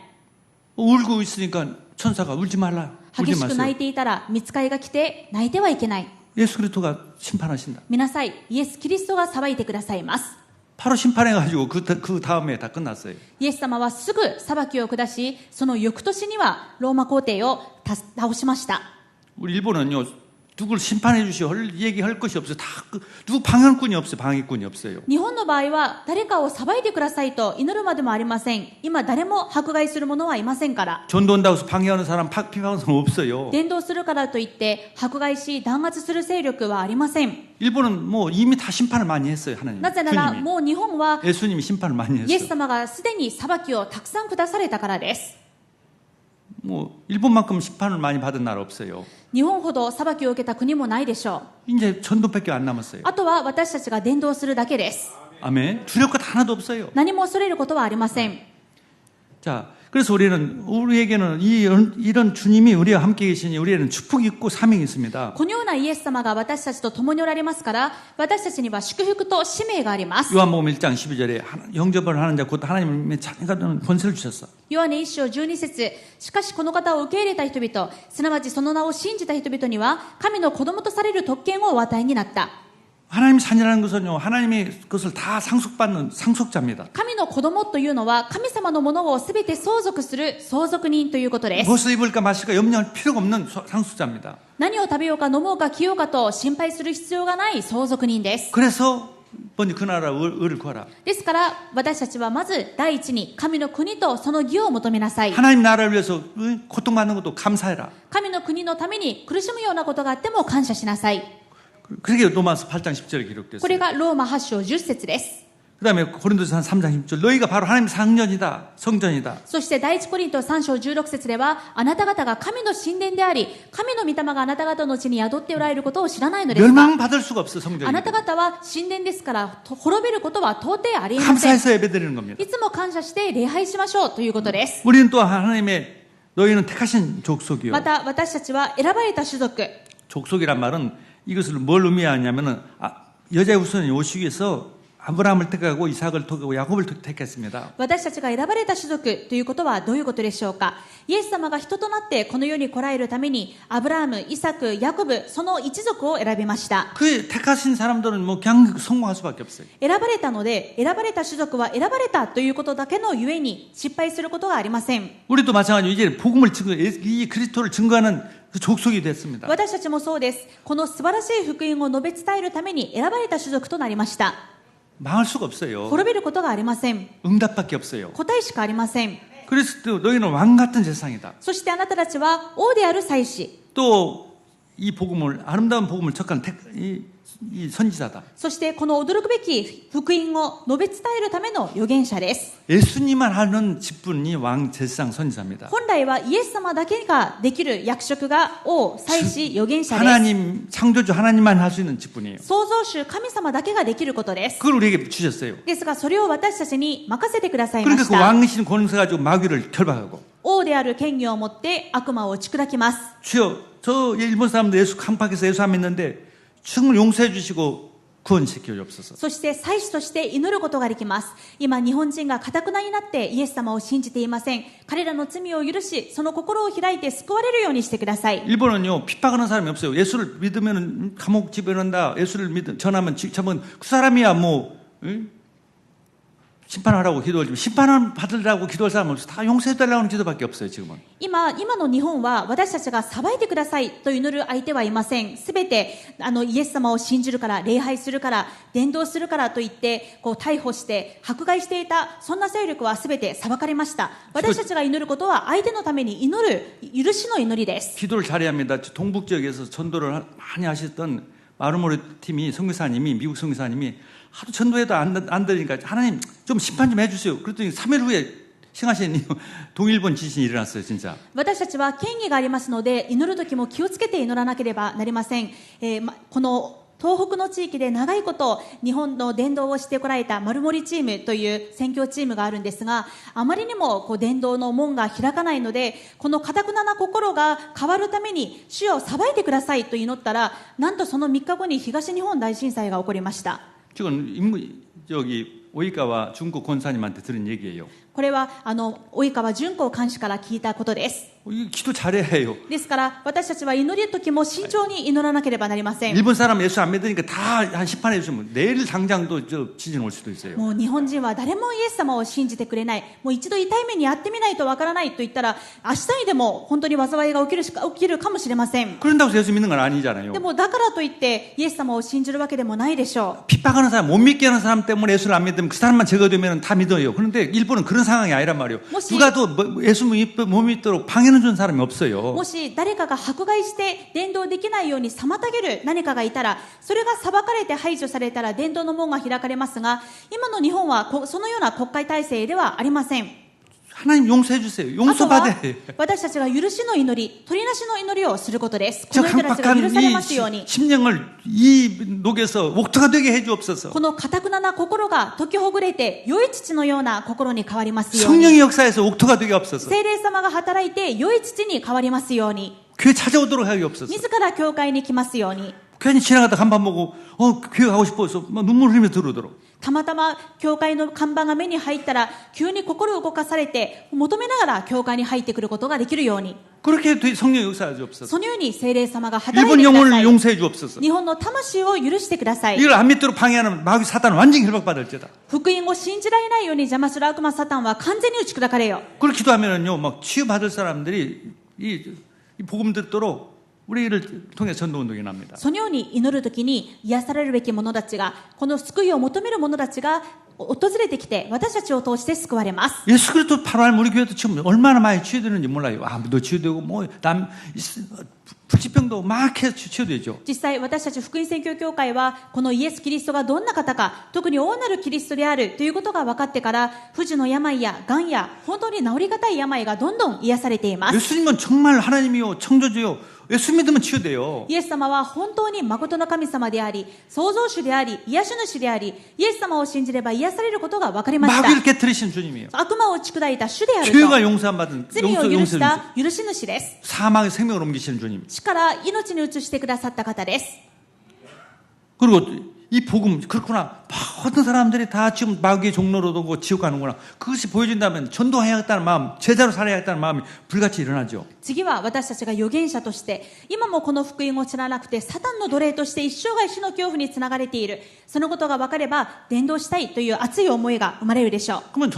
S1: 울고 있으니까 천사가 울지 말라.
S2: 激
S1: 울지
S2: しく泣
S1: 마세요.
S2: いていたら御使いが来て泣いてはいけない。
S1: 예수 그리스도가 심판하신다.
S2: 見なさい、イエス・キリストが裁いてくださいます。
S1: 바로 심판해가지고 그 다음에 다 끝났어요.
S2: イエス様はすぐ裁きを下し、その翌年にはローマ皇帝を倒しました。
S1: 우리 일본은요 누굴 심판해 주시오 얘기할 것이 없어요. 다 누구 방해꾼이 없어요. 방해꾼이 없어요.
S2: 日本の場合は誰かを裁いてくださいと祈るまでもありません。今誰も迫害する者はいませんから。
S1: 전도한다고 해서 방해하는 사람, 비판하는 사람 없어요.
S2: 伝道するからといって迫害し弾圧する勢力はありません。
S1: 일본은 뭐 이미 다 심판을 많이 했어요. 하나님.
S2: なぜなら
S1: 주님이.
S2: もう日本は
S1: 예수님이 심판을 많이
S2: イエス
S1: 했어요.
S2: 様がすでに裁きをたくさん下されたからです。
S1: 뭐 일본만큼 심판을 많이 받은 나라 없어요.
S2: 日本ほど裁きを受けた国もないでしょう。
S1: 이제 전도밖에 안 남았어요.
S2: あとは私たちが伝道するだけです。
S1: 아멘. 두려울 것 하나도 없어요.
S2: 何も恐れることはありません。
S1: 자, 그래서 우리에게는 이런 주님이 우리와 함께 계시니 우리에는 축복이 있고 사명이 있습니다.
S2: このようなイエス様が私たちと共におられますから、私たちには祝福と使命があります。
S1: 요한복음 1장 12절에 영접을 하는 자 곧 하나님의 자녀가 되는 권세를 주셨어.
S2: ヨハネ1章12節、しかしこの方を受け入れた人々、すなわちその名を信じた人々には神の子供とされる特権をお与えになった。
S1: 하나님 자녀라는 것은요, 하나님의 것을 다 상속받는 상속자입니다.
S2: 神の子供というのは神様のものをすべて相続する相続人ということです。
S1: 무엇을 입을까 마실까 염려할 필요가 없는 상속자입니다.
S2: 何を食べようか飲もうか着ようかと心配する必要がない相続人です。
S1: 그래서 먼저 그 나라 의를 구하라.
S2: ですから私たちはまず第一に神の国とその義を求めなさい。
S1: 하나님 나라를 위해서 고통받는 것도 감사해라.
S2: 神の国のために苦しむようなことがあっても感謝しなさい。
S1: 그게 로마서 8장 10절에
S2: こ
S1: 기록됐어요.
S2: れがローマ8章10節です。
S1: 그 다음에 고린도서 3장 10절 너희가 바로 하나님의 상전이다. 성전이다.
S2: そして第一コリント3章16節ではあなた方が神の神殿であり神の御霊があなた方のうちに宿っておられることを知らないのですか。
S1: 멸망받을 수가 없어
S2: あ
S1: 성전이.
S2: なた方は神殿ですから滅びることは到底ありえません。
S1: 감사해서 예배드리는 겁니다.
S2: いつも感謝して礼拝しましょうということです。
S1: 우리는 또 하나님의 너희는 택하신 족속이요.
S2: また私たちは選ばれた種族。
S1: 족속이란 말은 이것을 뭘 의미하냐면은 여자의 후손이 오시기 위해서 아브라함을 택하고 이삭을 택하고 야곱을 택했습니다.
S2: 私たちが選ばれた種族ということはどういうことでしょうか。イエス様が人となってこの世に来られるためにアブラハム、イサク、ヤコブその一族を選びました。
S1: 그 택하신 사람들은 뭐 그냥 성공할 수밖에 없어요.
S2: 選ばれたので選ばれた種族は選ばれたということだけのゆえに失敗することがありません。
S1: 우리도 마찬가지로 이제 복음을 증거, 이 그리스도를 증거하는 그 족속이 됐습니다.
S2: 私たちもそうです。この素晴らしい福音を述べ伝えるために選ばれた種族となりました。
S1: 망할 수가 없어요.
S2: 滅びることがありません。
S1: 응답밖에 없어요.
S2: 答えしかありません。
S1: 그리스도 너희는 왕 같은 세상이다.
S2: そしてあなたたちは王である祭司。
S1: 또 이 복음을 아름다운 복음을 전한 이 선지자다.
S2: そしてこの驚くべき福音を述べ伝えるための預言者です。
S1: 예수님만 하는 직분이 왕 제사장 선지자입니다.
S2: 本来はイエス様だけができる役職が王、祭司、預言者です。
S1: 하나님 창조주 하나님만 할 수 있는 직분이에요.
S2: 創造主神様だけができることです。
S1: 그걸 우리에게 주셨어요.
S2: ですがそれを私たちに任せてくださいま
S1: 그러니까
S2: し
S1: 그
S2: た。
S1: 왕이신 권세 가지고 마귀를 결박하고
S2: 王である権威を持って悪魔を打ち砕きます。
S1: 주여 저 일본 사람들 예수 강팍해서 예수 안 믿는데 충분히 용서해 주시고 구원시켜 주옵소서.
S2: そして祭司として祈ることができます。今日本人が堅くなになってイエス様を信じていません。彼らの罪を許しその心を開いて救われるようにしてください。
S1: 일본은요 핍박하는 사람이 없어요. 예수를 믿으면 감옥 집어넣는다. 예수를 전하면 저면 그 사람이야 뭐 응? 심판하라고 기도하지 심판 받으라고 기도할 사람은 없어요. 다 용서해달라는 기도밖에 없어요 지금은.
S2: 今の日本は私たちが裁いてくださいと祈る相手はいません。すべてイエス様を信じるから礼拝するから伝道するからと言ってこう逮捕して迫害していたそんな勢力はすべて裁かれました。私たちが祈ることは相手のために祈る許しの祈りです。
S1: 기도를 잘해야 합니다. 동북 지역에서 전도를 많이 하셨던 마르모리 팀이 성교사님이 미국 성교사님이 하도 전도해도 안 되니까 하나님 좀 심판 좀 해주세요. 그랬더니 3일 후에 승하신 동일본 지진이 일어났어요, 진짜.
S2: 私たちは権威がありますので祈る時も気をつけて祈らなければなりません。この東北の地域で長いこと日本の伝道をしてこられたマルモリチームという宣教チームがあるんですが、あまりにも伝道の門が開かないのでこの堅くなな心が変わるために主よ裁いてくださいと祈ったら、なんとその3日後に東日本大震災が起こりました。
S1: 지금 저기 오이카와 중국 권사님한테 들은 얘기예요.
S2: これは及川淳子監視から聞いたことです。
S1: 이 기도 잘해야 해요.
S2: ですから私たちは祈りの時も慎重に祈らなければなりません。
S1: 일본 사람 예수 안 믿으니까 다 한 시판해 주시면 내일 당장도 지진 올 수도 있어요.
S2: もう日本人は誰もイエス様を信じてくれない。もう一度痛い目にやってみないとわからないと言ったら、明日にでも本当に災いが起きるかもしれません。
S1: 그런다고 해서 예수 믿는 건 아니잖아요.
S2: でもだからといってイエス様を信じるわけでもないでしょ
S1: 핍박하는 사람, 못 믿게 하는 사람 때문에 예수를 안 믿으면 그 사람만 제거되면 다 믿어요. 그런데 일본은 그런 상황이 아니란 말이에요. 누가 또 예수 못 믿도록 방해는 준 사람이
S2: う。
S1: 없어요.
S2: もし誰かが迫害して伝道できないように妨げる何かがいたら、それが裁かれて排除されたら伝道の門が開かれますが、今の日本はそのような国会体制ではありません。
S1: 하나님 용서해 주세요.
S2: あとは
S1: 용서받아야 해요.
S2: 私たちが許しの祈り、取りなしの祈りをすることです。こ
S1: 저
S2: の人たちが許
S1: 강박한
S2: され
S1: 이
S2: ますように。
S1: 심령을 이 녹에서 옥토가 되게 해 주옵소서.
S2: この堅くなな心が解きほぐれて、良い父のような心に変わりますように。
S1: 성령의 역사에서 옥토가 되게 없어서.
S2: 聖霊様が働いて、良い父に変わりますように。
S1: 교회 찾아오도록 하기 없어서.
S2: 自ら教会に来ますように。
S1: 괜히 지나가다 간판 보고 교회 가고 싶어서 막 눈물 흘리면서 들어오도록.
S2: たまたま教会の看板が目に入ったら、急に心を動かされて、求めながら教会に入ってくることができるように。
S1: 그렇게 성령의 역사하지 없어서.
S2: そのように聖霊様が働い
S1: 일본
S2: てくださ
S1: 영혼을
S2: い。
S1: 용서해 주옵소서.
S2: 日本の魂を許してください。
S1: 이걸 안 믿도록 방해하는 마귀 사탄은 완전히 결박받을지다.
S2: 福音を信じられないように邪魔する悪魔サタンは完全に打ち砕かれよ。
S1: 그걸 기도하면은요, 막 치유받을 사람들이 이 복음 듣도록 우리를 통해 전도 운동이 납니다.
S2: そのように祈るときに癒されるべき者たちが、この救いを求める者たちが訪れてきて、私たちを通して救われます。
S1: 예수 그리스도 바로 알면 우리 교회도 지금 얼마나 많이 치유되는지 몰라요. 너 치유되고 불치병도 막 해서 치유되죠.
S2: 実際私たち福音宣教協会はこのイエス・キリストがどんな方か、特に大なるキリストであるということが分かってから、不治の病や癌や本当に治りがたい病がどんどん癒されています。
S1: 예수님은 정말 하나님이요 창조주요. 예수 믿으면 치유돼요.
S2: イエス様は本当に誠の神様であり、創造主であり、癒し主であり、イエス様を信じれば癒されることが分かりました。
S1: 마귀를 깨뜨리신 주님이에요.
S2: 悪魔を打ち砕いた主である
S1: 죄가
S2: と、
S1: 용서받은
S2: 罪を許し
S1: 용서
S2: た許し主です。
S1: 사망의 생명을 옮기시는 주님.
S2: 死から命に移してくださった方です。
S1: 그리고 이 복음 그렇구나. 모든 사람들이 다 지금 마귀의 종로로 두고 지옥 가는구나. 그것이 보여진다면 전도해야겠다는 마음, 제자로 살아야겠다는 마음이 불같이 일어나죠.
S2: 次は私たちが預言者として、今もこの福音を知らなくてサタンの奴隷として一生涯死の恐怖につながれている、そのことが分かれば伝道したいという熱い思いが生まれるでしょう。
S1: 그러면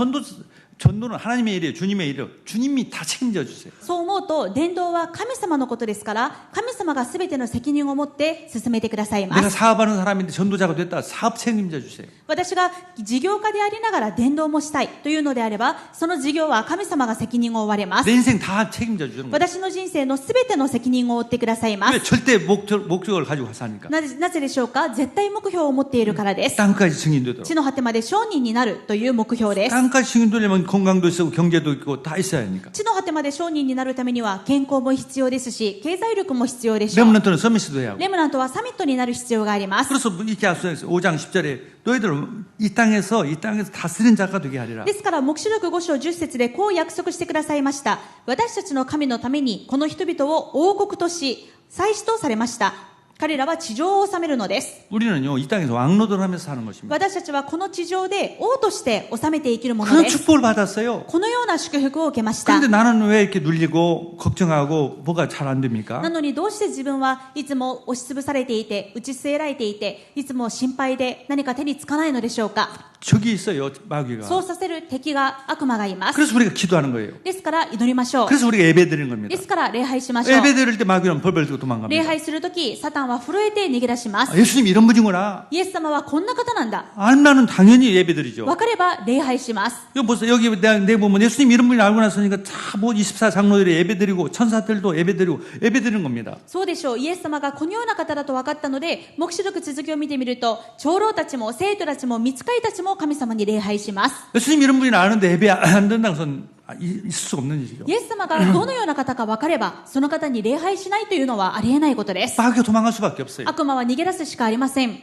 S1: 전도는 하나님의 일이에요. 주님의 일이에요. 주님이 다 책임져 주세요.
S2: そう思うと、伝道は神様のことですから、神様が全ての責任を持って進めてくださいま
S1: 내가
S2: す。
S1: 사업하는 사람인데 전도자가 됐다. 사업 책임져 주세요.
S2: 私が事業家でありながら伝道もしたいというのであれば、その事業は神様が責任を負われます
S1: 내 。 인생 다 책임져 주는 거예요.
S2: 私の人生の全ての責任を負ってくださいま
S1: 왜
S2: す。
S1: 절대 목적을 가지고 사니까.
S2: なぜでしょうか。絶対目標を持っているからです。
S1: 땅까지 증인되도록.
S2: 地の果てまで商人になるという目標です。
S1: 땅까지 증인되려면 건강도 있고 경제도 있고 다 있어야 하니까.
S2: 地の果てまで商人になるためには健康も必要ですし、経済力も必要でしょう。
S1: 레몬런트는 서밋도 해야 하고.
S2: レムナントはサミットになる必要があります。
S1: 그래서 이렇게 앞서서 5장 10절에 너희들 이 땅에서 다스리는 자가 되게 하리라.
S2: ですから黙示録5章10節でこう約束してくださいました。私たちの神のためにこの人々を王国とし祭司とされました。彼らは地上を治めるのです。
S1: 우리는요 이 땅에서 왕노릇을 하면서 사는 것입니다.
S2: 私たちはこの地上で王として治めて生きるもの
S1: 그런
S2: です。
S1: 축복을 받았어요.
S2: このような祝福を受けました。
S1: 그런데 나는 왜 이렇게 눌리고 걱정하고 뭐가 잘 안 됩니까?
S2: なのにどうして自分はいつも押しつぶされていて、打ち据えられていて、いつも心配で何か手につかないのでしょうか。
S1: 적이 있어요 마귀가.
S2: そうさせる敵が悪魔がいます。
S1: 그래서 우리가 기도하는 거예요.
S2: ですから祈りましょう。
S1: 그래서 우리가 예배 드리는 겁니다.
S2: ですから礼拝しましょう。
S1: 예배 드릴 때 마귀는 벌벌 들고
S2: 礼
S1: 도망갑니다.
S2: 拝するとき、サタンは震えて逃げ出します。
S1: 아, 예수님 이런 분이구나.
S2: イエス様はこんな方なんだ。
S1: 알면은 당연히 예배 드리죠.
S2: 分かれば礼拝します。
S1: 여기 보세요. 여기 내 보면 예수님 이런 분이 알고 나서니까 다 뭐 24 장로들이 예배 드리고 천사들도 예배 드리고 예배 드리는 겁니다.
S2: そうでしょう。イエス様がこのような方だと分かったので、黙示録続きを見てみると、長老たちも生徒たちも御使いたちも神様に礼拝します。
S1: 예수님 이런 분이 아는데 예배 안 된다는 것은 있을 수 없는 일이죠.
S2: イエス様がどのような方か分かれば、その方に礼拝しないというのはありえないことです。
S1: 마귀가 도망갈 수밖에 없어요.
S2: 悪魔は逃げ出すしかありません。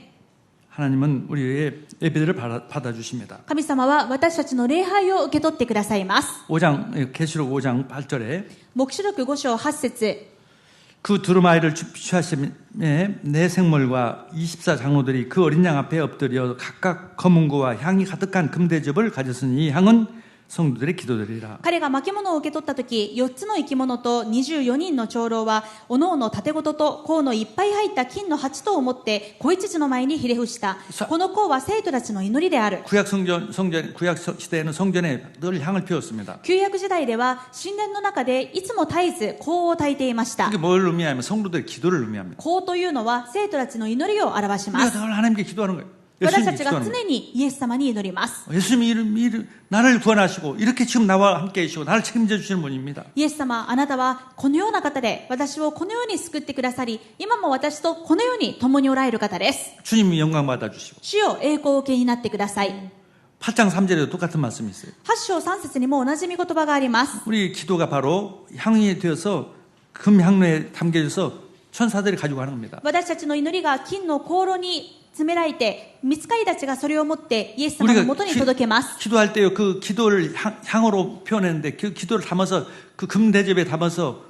S1: 하나님은 우리의 예배들을 받아주십니다.
S2: 神様は私たちの礼拝を受け取ってくださいます。
S1: 5장 계시록 5장 8절에
S2: 黙示録5章8節
S1: 그 두루마리를 취하심에 내 생물과 24 장로들이 그 어린 양 앞에 엎드려 각각 검은고와 향이 가득한 금대접을 가졌으니 이 향은 성도들의 기도들이라.
S2: 彼が巻物を受け取った時、4つの生き物と24人の長老はおのおの盾ごとと甲のいっぱい入った金の鉢とを持って子羊の前にひれ伏した。この甲は生徒たちの祈りである。
S1: 구약 시대에는 성전에 늘 향을 피웠습니다.
S2: 旧約時代では神殿の中でいつも絶えず香を焚いていました。
S1: 그게 뭘 의미하면 성도들의 기도를 의미합니다.
S2: 香というのは生徒たちの祈りを表しま
S1: 우리가
S2: す。
S1: 늘 하나님께 기도하는 거예요.
S2: 私た
S1: 예수님께
S2: ちが
S1: 기도하는 거예요.
S2: 常にイエス様に祈ります。
S1: 예수님이 나를 구원하시고 이렇게 지금 나와 함께 계시고 나를 책임져 주시는 분입니다.
S2: イエス様、あなたはこのような方で私をこのように救ってくださり、今も私とこのように共におられる方です。
S1: 주님이 영광 받아 주시고.
S2: 主よ、栄光を受けになってください。
S1: 8장 3절에도 똑같은 말씀이 있어요.
S2: 8章3節にも同じ御言葉があります。
S1: 우리 기도가 바로 향이 되어서 금향로에 담겨져서 천사들이 가지고 가는 겁니다.
S2: 私たちの祈りが金の香炉に詰められて、御使いたちがそれを持ってイエス様のもとに届けます。
S1: 기도할 때요 그 기도를 향으로 표현했는데 그 기도를 담아서 그 금대접에 담아서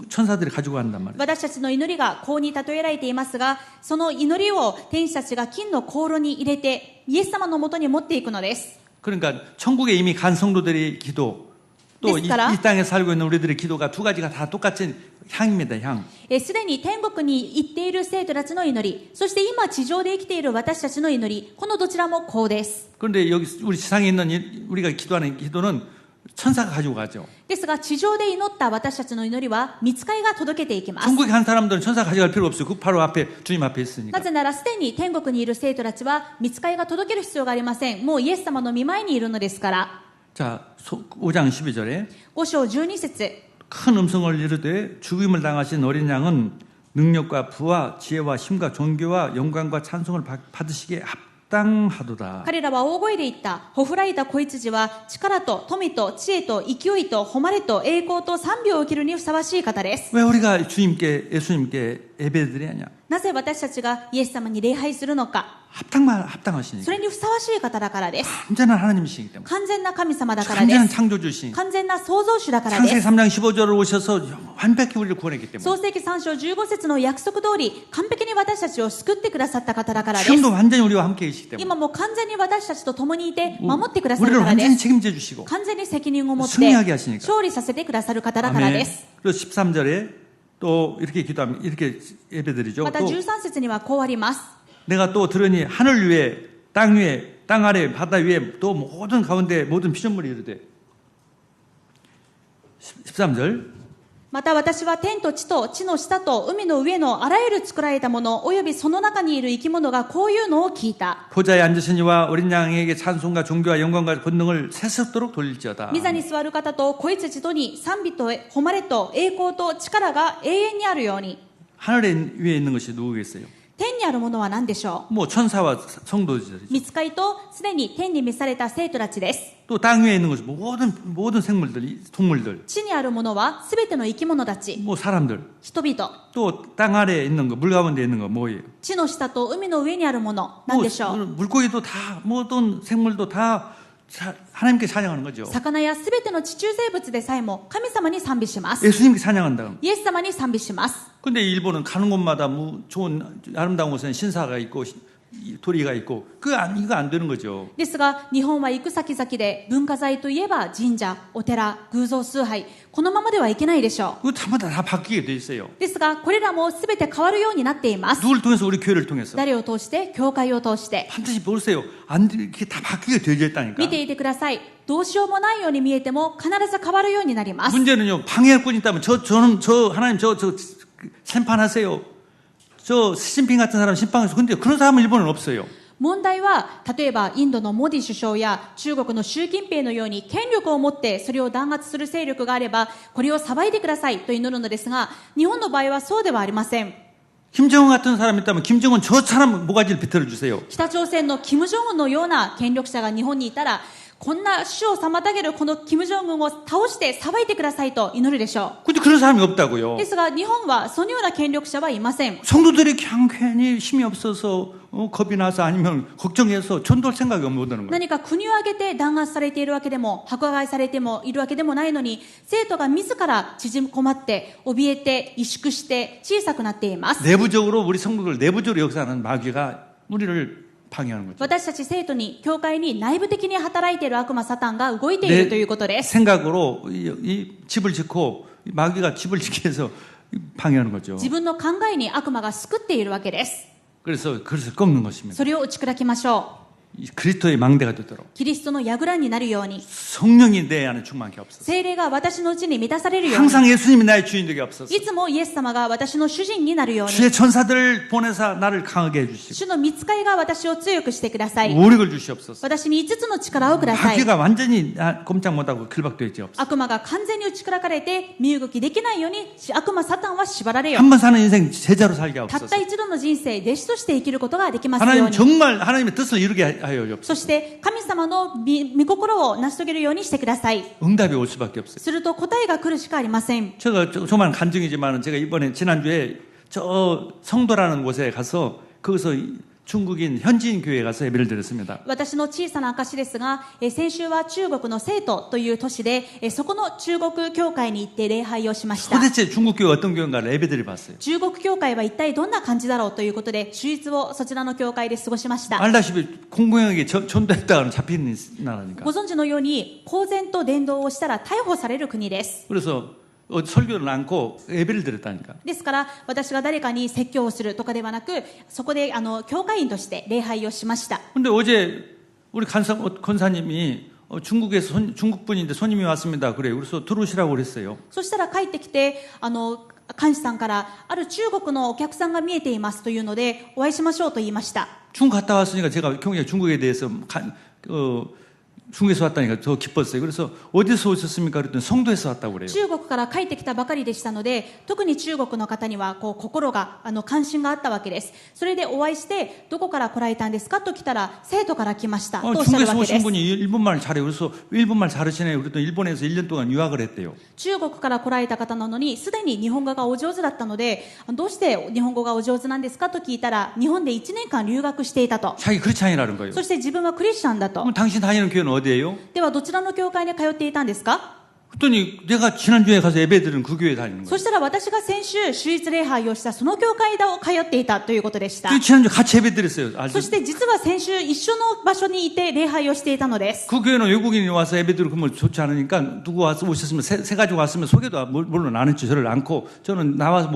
S1: 천사들이 가지고 간단 말이에요.
S2: 私たちの祈りが香に例えられていますが、その祈りを天使たちが金の香炉に入れてイエス様のもとに持っていくのです。
S1: 그러니까 천국에 이미 간 성도들의 기도 또 이 땅에 살고 있는 우리들의 기도가 두 가지가 다 똑같은 향입니다. 향.
S2: すでに天国に行っている生徒たちの祈り、そして今地上で生きている私たちの祈り、このどちらも香です。
S1: 그런데 여기 우리 지상에 있는 우리가 기도하는 기도는 천사가 가지고 가죠.
S2: ですが地上で祈った私たちの祈りは御使いが届けていきます。
S1: 천국에 간 사람들은 천사 가져갈 필요 없어요. 그 바로 앞에 주님 앞에 있으니까.
S2: なぜならすでに天国にいる生徒たちは御使いが届ける必要がありません。もうイエス様の御前にいるのですから。
S1: 자, 5장 12절에
S2: 5章12節
S1: 큰 음성을 이르되 죽임을 당하신 어린 양은 능력과 부와 지혜와 힘과 존귀와 영광과 찬송을 받으시기에 합당하도다.
S2: 彼らは大声で言った。ほふらいた子羊は力と富と知恵と勢いと誉れと栄光と賛美を受けるにふさわしい方です。
S1: 왜 우리가 주님께 예수님께 예배드리냐?
S2: なぜ私たちがイエス様に礼拝するのか。
S1: 합당하시니까.
S2: それにふさわしい方だからです。
S1: 완전한 하나님이시기 때문에.
S2: 完全な神様だからで
S1: 완전한
S2: す。
S1: 창조주시니까.
S2: 完全な創造主だから
S1: 창세기
S2: です。
S1: 3장 15절을 오셔서 완벽히 우리를 구원했기 때문에.
S2: 創世記3章15節の約束通り完璧に私たちを救ってくださった方だからです。
S1: 지금도 완전히 우리와 함께 계시기 때문에.
S2: 今も完全に私たちと共にいて守ってくださる
S1: 우리를
S2: からで
S1: 완전히
S2: す。
S1: 책임져 주시고.
S2: 完全に責任を持って
S1: 승리하게 하시니까.
S2: 勝利させてくださる方だからです。
S1: 그리고 13절에 또 이렇게 기도하면 이렇게 예배드리죠.
S2: また
S1: 또
S2: 13節にはこうあります。
S1: 내가 또 들으니 하늘 위에 땅 위에 땅 아래 바다 위에 또 모든 가운데 모든 피조물이 이르되 13절
S2: また私は天と地と地の下と海の上のあらゆる作られたものおよびその中にいる生き物がこういうのを聞いた。
S1: 보좌에 앉으신 이와 어린 양에게 찬송과 존귀와 영광과 권능을 세습도록 돌릴지어다.
S2: 御座に座る方と子羊とに賛美と誉れと栄光と力が永遠にあるように。
S1: 하늘 위에 있는 것이 누구겠어요?
S2: 天にあるものは何でしょう。
S1: 뭐 천사와 성도들이죠.
S2: 御使いとすでに天に召された生徒たちです。
S1: 또 땅 위에 있는 것이 모든 생물들, 동물들,
S2: 地にあるものはすべての生き物たち、
S1: 뭐 사람들,
S2: 人々。
S1: 또 땅 아래에 있는 거, 물 가운데 있는 거 뭐예요?
S2: 地の下と海の上にあるもの何でしょう。
S1: 물고기도 다 모든 생물도 다 하나님께 찬양하는 거죠.
S2: 魚やすべての地中生物でさえも神様に賛美します。
S1: 예수님께 찬양한다.
S2: イエス様に賛美します。
S1: 근데 일본은 가는 곳마다 좋은 아름다운 곳에는 신사가 있고 도리가 있고 이거 안 되는 거죠.
S2: ですが日本は行く先々で文化財といえば神社、お寺、偶像崇拝、このままではいけないでしょう。
S1: 그거 다 바뀌게 돼 있어요.
S2: ですがこれらもすべて変わるようになっています。
S1: 누굴 통해서 우리 교회를 통해서
S2: 誰を通して、教会を通して。
S1: 반드시 보세요. 안 이렇게 다 바뀌게 되어 있다니까.
S2: 見ていてください。どうしようもないように見えても必ず変わるようになります。
S1: 문제는요. 방해꾼이 있다면 하나님 저 심판하세요. 저 시진핑 같은 사람 심판해서 근데 그런 사람은 일본은 없어요.
S2: 問題は例えばインドのモディ首相や中国の習近平のように権力を持ってそれを弾圧する勢力があればこれを裁いてくださいと祈るのですが日本の場合はそうではありません。
S1: 김정은 같은 사람이 있다면 김정은 저 사람 모가지를 비틀어 주세요.
S2: 北朝鮮のキム・ジョンウンのような権力者が日本にいたらこんな主を妨げるこのキム・ジョンウンを倒して裁いてくださいと祈るでしょ
S1: 근데 그런 사람이
S2: う。
S1: 없다고요.
S2: ですが日本はそのような権力者はいません。
S1: 성도들이 그냥 괜히 힘이 없어서 겁이 나서 아니면 걱정해서 전도할 생각이 없는 거예요.
S2: 何か国を挙げて弾圧されているわけでも迫害されてもいるわけでもないのに生徒が自ら縮こまって怯えて萎縮して小さくなっています。
S1: 내부적으로 우리 성도들 내부적으로 역사하는 마귀가 우리를 방해하는 거죠.
S2: 私たち生徒に、教会に内部的に働いている悪魔サタンが動いているということです。
S1: 생각으로 이 집을 짓고 마귀가 집을 짓기 위해서 방해하는 거죠.
S2: 自分の考えに悪魔が救っているわけです。
S1: 그래서 그것을 꺾는 것입니다.
S2: それを打ち砕きましょ
S1: 그리스도의 망대가 되도록
S2: う。キリストの櫓になるように、
S1: 성령이 내 안에 충만케 없어서
S2: 聖霊が私のうちに満たされるように、
S1: 항상 예수님이 나의 주인 되게 없어서
S2: いつもイエス様が私の主人になるように、
S1: 주의 천사들을 보내사 나를 강하게 해주시고
S2: 主の御使いが私を強くしてください。
S1: 오력을 주시옵소서.
S2: 私に5つの力をください。
S1: 마귀가 완전히 꼼짝 못하고 길박되어 있지 없어.
S2: 悪魔が完全に打ち砕かれて身動きできないように悪魔サタンは縛られよう。
S1: 한 번 사는 인생 제자로 살게
S2: たっ
S1: 없어서.
S2: た一度の人生、弟子として生きることができますよう
S1: 하나님
S2: に。
S1: 정말 하나님의 뜻을 이루게 하여 주옵소서.
S2: そして神様の御心を成し遂げるようにしてください。
S1: 응답이 올 수밖에 없어요.
S2: すると答えが来るしかありません。
S1: 제가 조그만 간증이지만 제가 이번에 지난주에 저 성도라는 곳에 가서 거기서 중국인 현지인 교회에 가서 예배를 드렸습니다.
S2: 私の小さな証ですが、先週は中国の成都という都市で、そこの中国教会に行って礼拝をしました。
S1: 도대체 중국 교회 어떤 교회인가를 예배드려 봤어요.
S2: 中国教会は一体どんな感じだろうということで、手術をそちらの教会で過ごしました。
S1: 알다시피 공공연하게 전도했다가는 잡히는 나라니까.
S2: ご存知のように、公然と伝道をしたら逮捕される国です。
S1: 그래서 설교를 않고 예배를 드렸다니까.
S2: ですから、私が誰かに説教をするとかではなく、そこで教会員として礼拝をしました。
S1: 근데 어제 우리 권사님이 중국 분인데 손님이 왔습니다. 그래요. 그래서 들어오시라고 그랬어요.
S2: そしたら帰ってきて、監視さんからある中国のお客さんが見えていますというので、お会いしましょうと言いました。
S1: 중국 갔다 왔으니까 제가 굉장히 중국에 대해서 중국에서 왔다니까 더 기뻤어요. 그래서 어디서 오셨습니까? 그랬더니 성도에서 왔다고 그래요.
S2: 中国から帰ってきたばかりでしたので、特に中国の方には心が関心があったわけです。それでお会いして、どこから来られたんですかと来たら、生徒から来ましたとおっしゃる
S1: 중국에서
S2: わけで
S1: 오신
S2: す。
S1: 분이 일본말 잘해요. 그래서 일본말 잘하시네요. 그랬더니 일본에서 1년 동안 유학을 했대요.
S2: 中国から来られた方なのに、すでに日本語がお上手だったので、どうして日本語がお上手なんですかと聞いたら、日本で1年間留学していたと。
S1: 자기 크리스찬이라는 거예요.
S2: そして自分はクリスチャンだと。
S1: 그럼 당신 다니는 교회는 어디예요?
S2: ではどちらの教会に通っていたんですか？
S1: 그랬더니 내가 지난주에 가서 예배 드린 그 교회 다니는
S2: そ
S1: 거예요.
S2: したら私が先週、手術礼拝をしたその教会を通っていたということでした。
S1: 그 지난주에 같이 예배 드렸어요.
S2: そして実は先週一緒の場所にいて礼拝をしていたのです。
S1: 그 교회는 외국인이 와서 예배 드리고 그러면 좋지 않으니까 누구 와서 오셨으면 세 가지고 왔으면 소개도 물론 안 했죠. 저를 않고 저는 나와서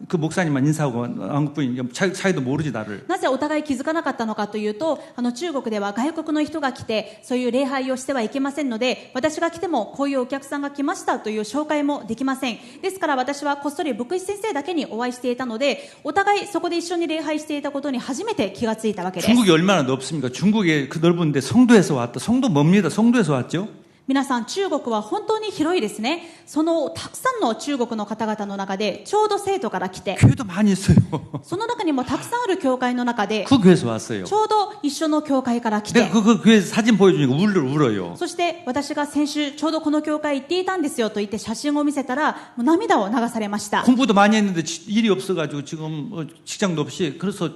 S1: 그 목사님만 인사하고 한국분이 차이도 모르지 나를.
S2: なぜお互い気づかなかったのかというと、中国では外国の人が来て、そういう礼拝をしてはいけませんので、私が来てもこういうお客さんが来ましたという紹介もできません。ですから私はこっそり牧師先生だけにお会いしていたので、お互いそこで一緒に礼拝していたことに初めて気がついたわけです。
S1: 중국이 얼마나 넓습니까? 중국에 그 넓은데 성도에서 왔다. 성도 뭡니다. 성도에서 왔죠?
S2: 皆さん、中国は本当に広いですね。そのたくさんの中国の方々の中で、ちょうど生徒から来て、
S1: 교회도 많이 있어요.
S2: その中にもたくさんある教会の中で、
S1: 그 교회에서 왔어요.
S2: ちょうど一緒の教会から来
S1: 내가
S2: て、
S1: 그 교회 사진 보여주니까 울어요.
S2: そして私が先週ちょうどこの教会行っていたんですよと言って写真を見せたら、もう涙を流されました。
S1: 공부도 많이 했는데 일이 없어가지고 지금 직장도 없이 그래서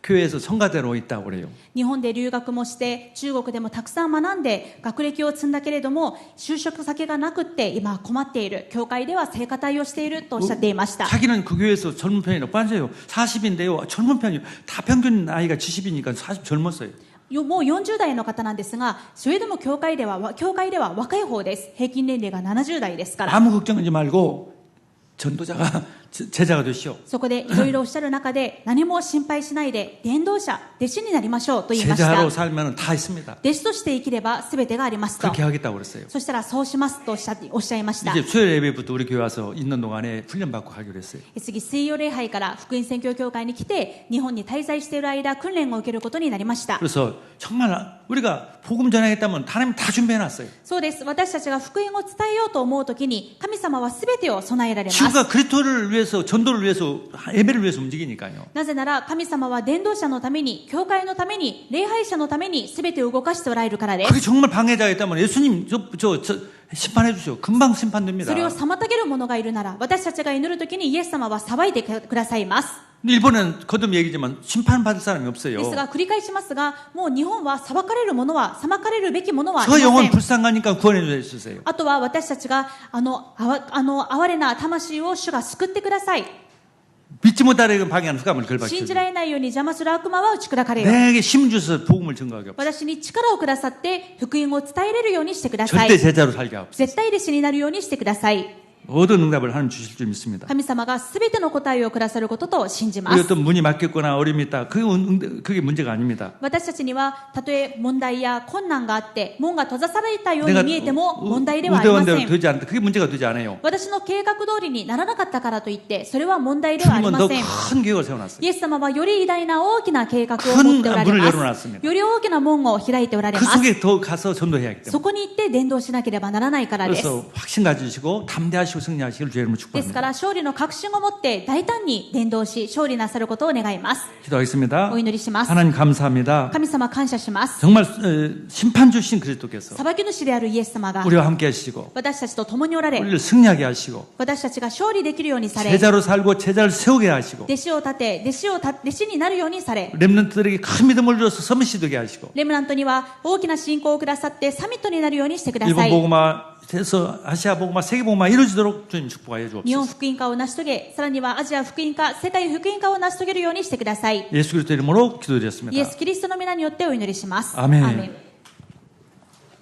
S1: 교회에서 성가대로 있다고 그래요.
S2: 日本で留学もして、中国でもたくさん学んで、学歴を積んだけれども、就職先がなくって今は困っている。教会では聖歌隊をしているとおっしゃっていました。
S1: 자기는 그 교회에서 젊은 편이라고 빠져요. 40인데요. 젊은 편이요. 다 평균 나이가 70이니까 40 젊었어요.
S2: もう40代の方なんですが、それでも教会では若い方です。平均年齢が70代ですから。
S1: 아무 걱정하지 말고 전도자가 제자가 되시오.
S2: そこでいろいろおっしゃる中で、何も心配しないで伝道者、弟子になりましょうと言いました。
S1: 제자로 살면 다 있습니다.
S2: 弟子として生きれば全てがありますと。
S1: 그렇게 하겠다고 그랬어요.
S2: そしたらそうしますとおっしゃいました。
S1: 이제 수요일 예배부터 우리 교회 와서 있는 동안에 훈련 받고 가기로 했어요.
S2: 次、水曜礼拝から福音宣教協会に来て、日本に滞在している間、訓練を受けることになりました。
S1: 그래서 정말 우리가 복음 전하겠다면 하나님 다 준비해놨어요.
S2: そうです。私たちが福音を伝えようと思うときに、神様は全てを備えられます。
S1: 지구가 그리스도를 위해서 전도를 위해서 예배를 위해서 움직이니까요.
S2: なぜなら神様は伝道者のために、教会のために、礼拝者のために全てを動かしておられるからで
S1: 그게
S2: す。
S1: 정말 방해자가 있다면 예수님 심판해 주세요. 금방 심판됩니다.
S2: それを妨げる者がいるなら、私たちが祈るときにイエス様は裁いてくださいます。
S1: 근데 일본은 거듭 얘기지만 심판받을 사람이 없어요.
S2: ですが繰り返しますが、もう日本は裁かれるべきものはあり
S1: 저
S2: ませ
S1: 영혼
S2: ん。
S1: 불쌍하니까 구원해 주세요.
S2: あとは私たちが哀れな魂を主が救ってください。
S1: 믿지 못하는 방향 흑암을
S2: 信
S1: 걸박혀
S2: じられないように邪魔する悪魔は打ち砕かれよ。
S1: 내게 힘을 주셔서 복음을 증거하게 없어
S2: 私に力をくださって福音を伝えれるようにしてくださ
S1: 절대
S2: い。
S1: 제자로 살게 없어
S2: 絶対弟子になるようにしてください。
S1: 모든 응답을 하나님 주실 줄 믿습니다
S2: 神様が全ての答えをくださることと信じま
S1: 우리
S2: す。
S1: 어떤 문이 막혔거나 어려움이 있다 그게 문제가 아닙니다
S2: 私たちにはたとえ問題や困難があって門が閉ざされたように
S1: 내가
S2: 見えても問題ではありま
S1: 의도한
S2: せ
S1: 대로
S2: ん。
S1: 되지 않다 그게 문제가 되지 않아요
S2: 私の計画通りにならなかったからといってそれは問題ではあり
S1: 주님은
S2: ま
S1: 더
S2: せん。
S1: 큰 계획을 세워놨어요
S2: イエス様はより偉大な大きな計画を持っておられ
S1: 큰
S2: ま
S1: 문을 열어놨습니다
S2: す。より大きな門を開いておられ
S1: 그
S2: ます。
S1: 속에 더 가서 전도해야 하기
S2: そ
S1: 때문에
S2: こに行って伝道しなければならないからです。
S1: 그래서 확신 가지시고 담대하시고 승리하시길 주의 이름으로
S2: ですか
S1: 축복합니다
S2: ら勝利の確信を持って大胆に伝道し勝利なさることを願います。
S1: 기도하겠습니다
S2: お祈りします。
S1: 하나님 감사합니다
S2: 神様感謝します。
S1: 정말 심판 주신 그리스도께서
S2: 裁き主であるイエス様が
S1: 우리와 함께 하시고
S2: 私たちと共におられ
S1: 우리를 승리하게 하시고
S2: 私たちが勝利できるようにされ
S1: 제자로 살고 제자를 세우게 하시고
S2: 弟子を立て弟子になるようにされ
S1: 렘넌트들에게 큰 믿음을 주어서 서밋이 되게 하시고
S2: レムナントには大きな信仰をくださってサミットになるようにしてくださ
S1: 일본
S2: い。
S1: 복음화에서 아시아 복음화 세계 복음화 이루어지도록 주님 축복하여
S2: 日本
S1: 주옵소서
S2: 福音化を成し遂げさらにはアジア福音化世界福音化を成し遂げるようにしてください。
S1: 예수 그리스도 이름으로
S2: イエ
S1: 기도드렸습니다
S2: ス・キリストの皆によってお祈りします。
S1: アメン
S2: アーメン。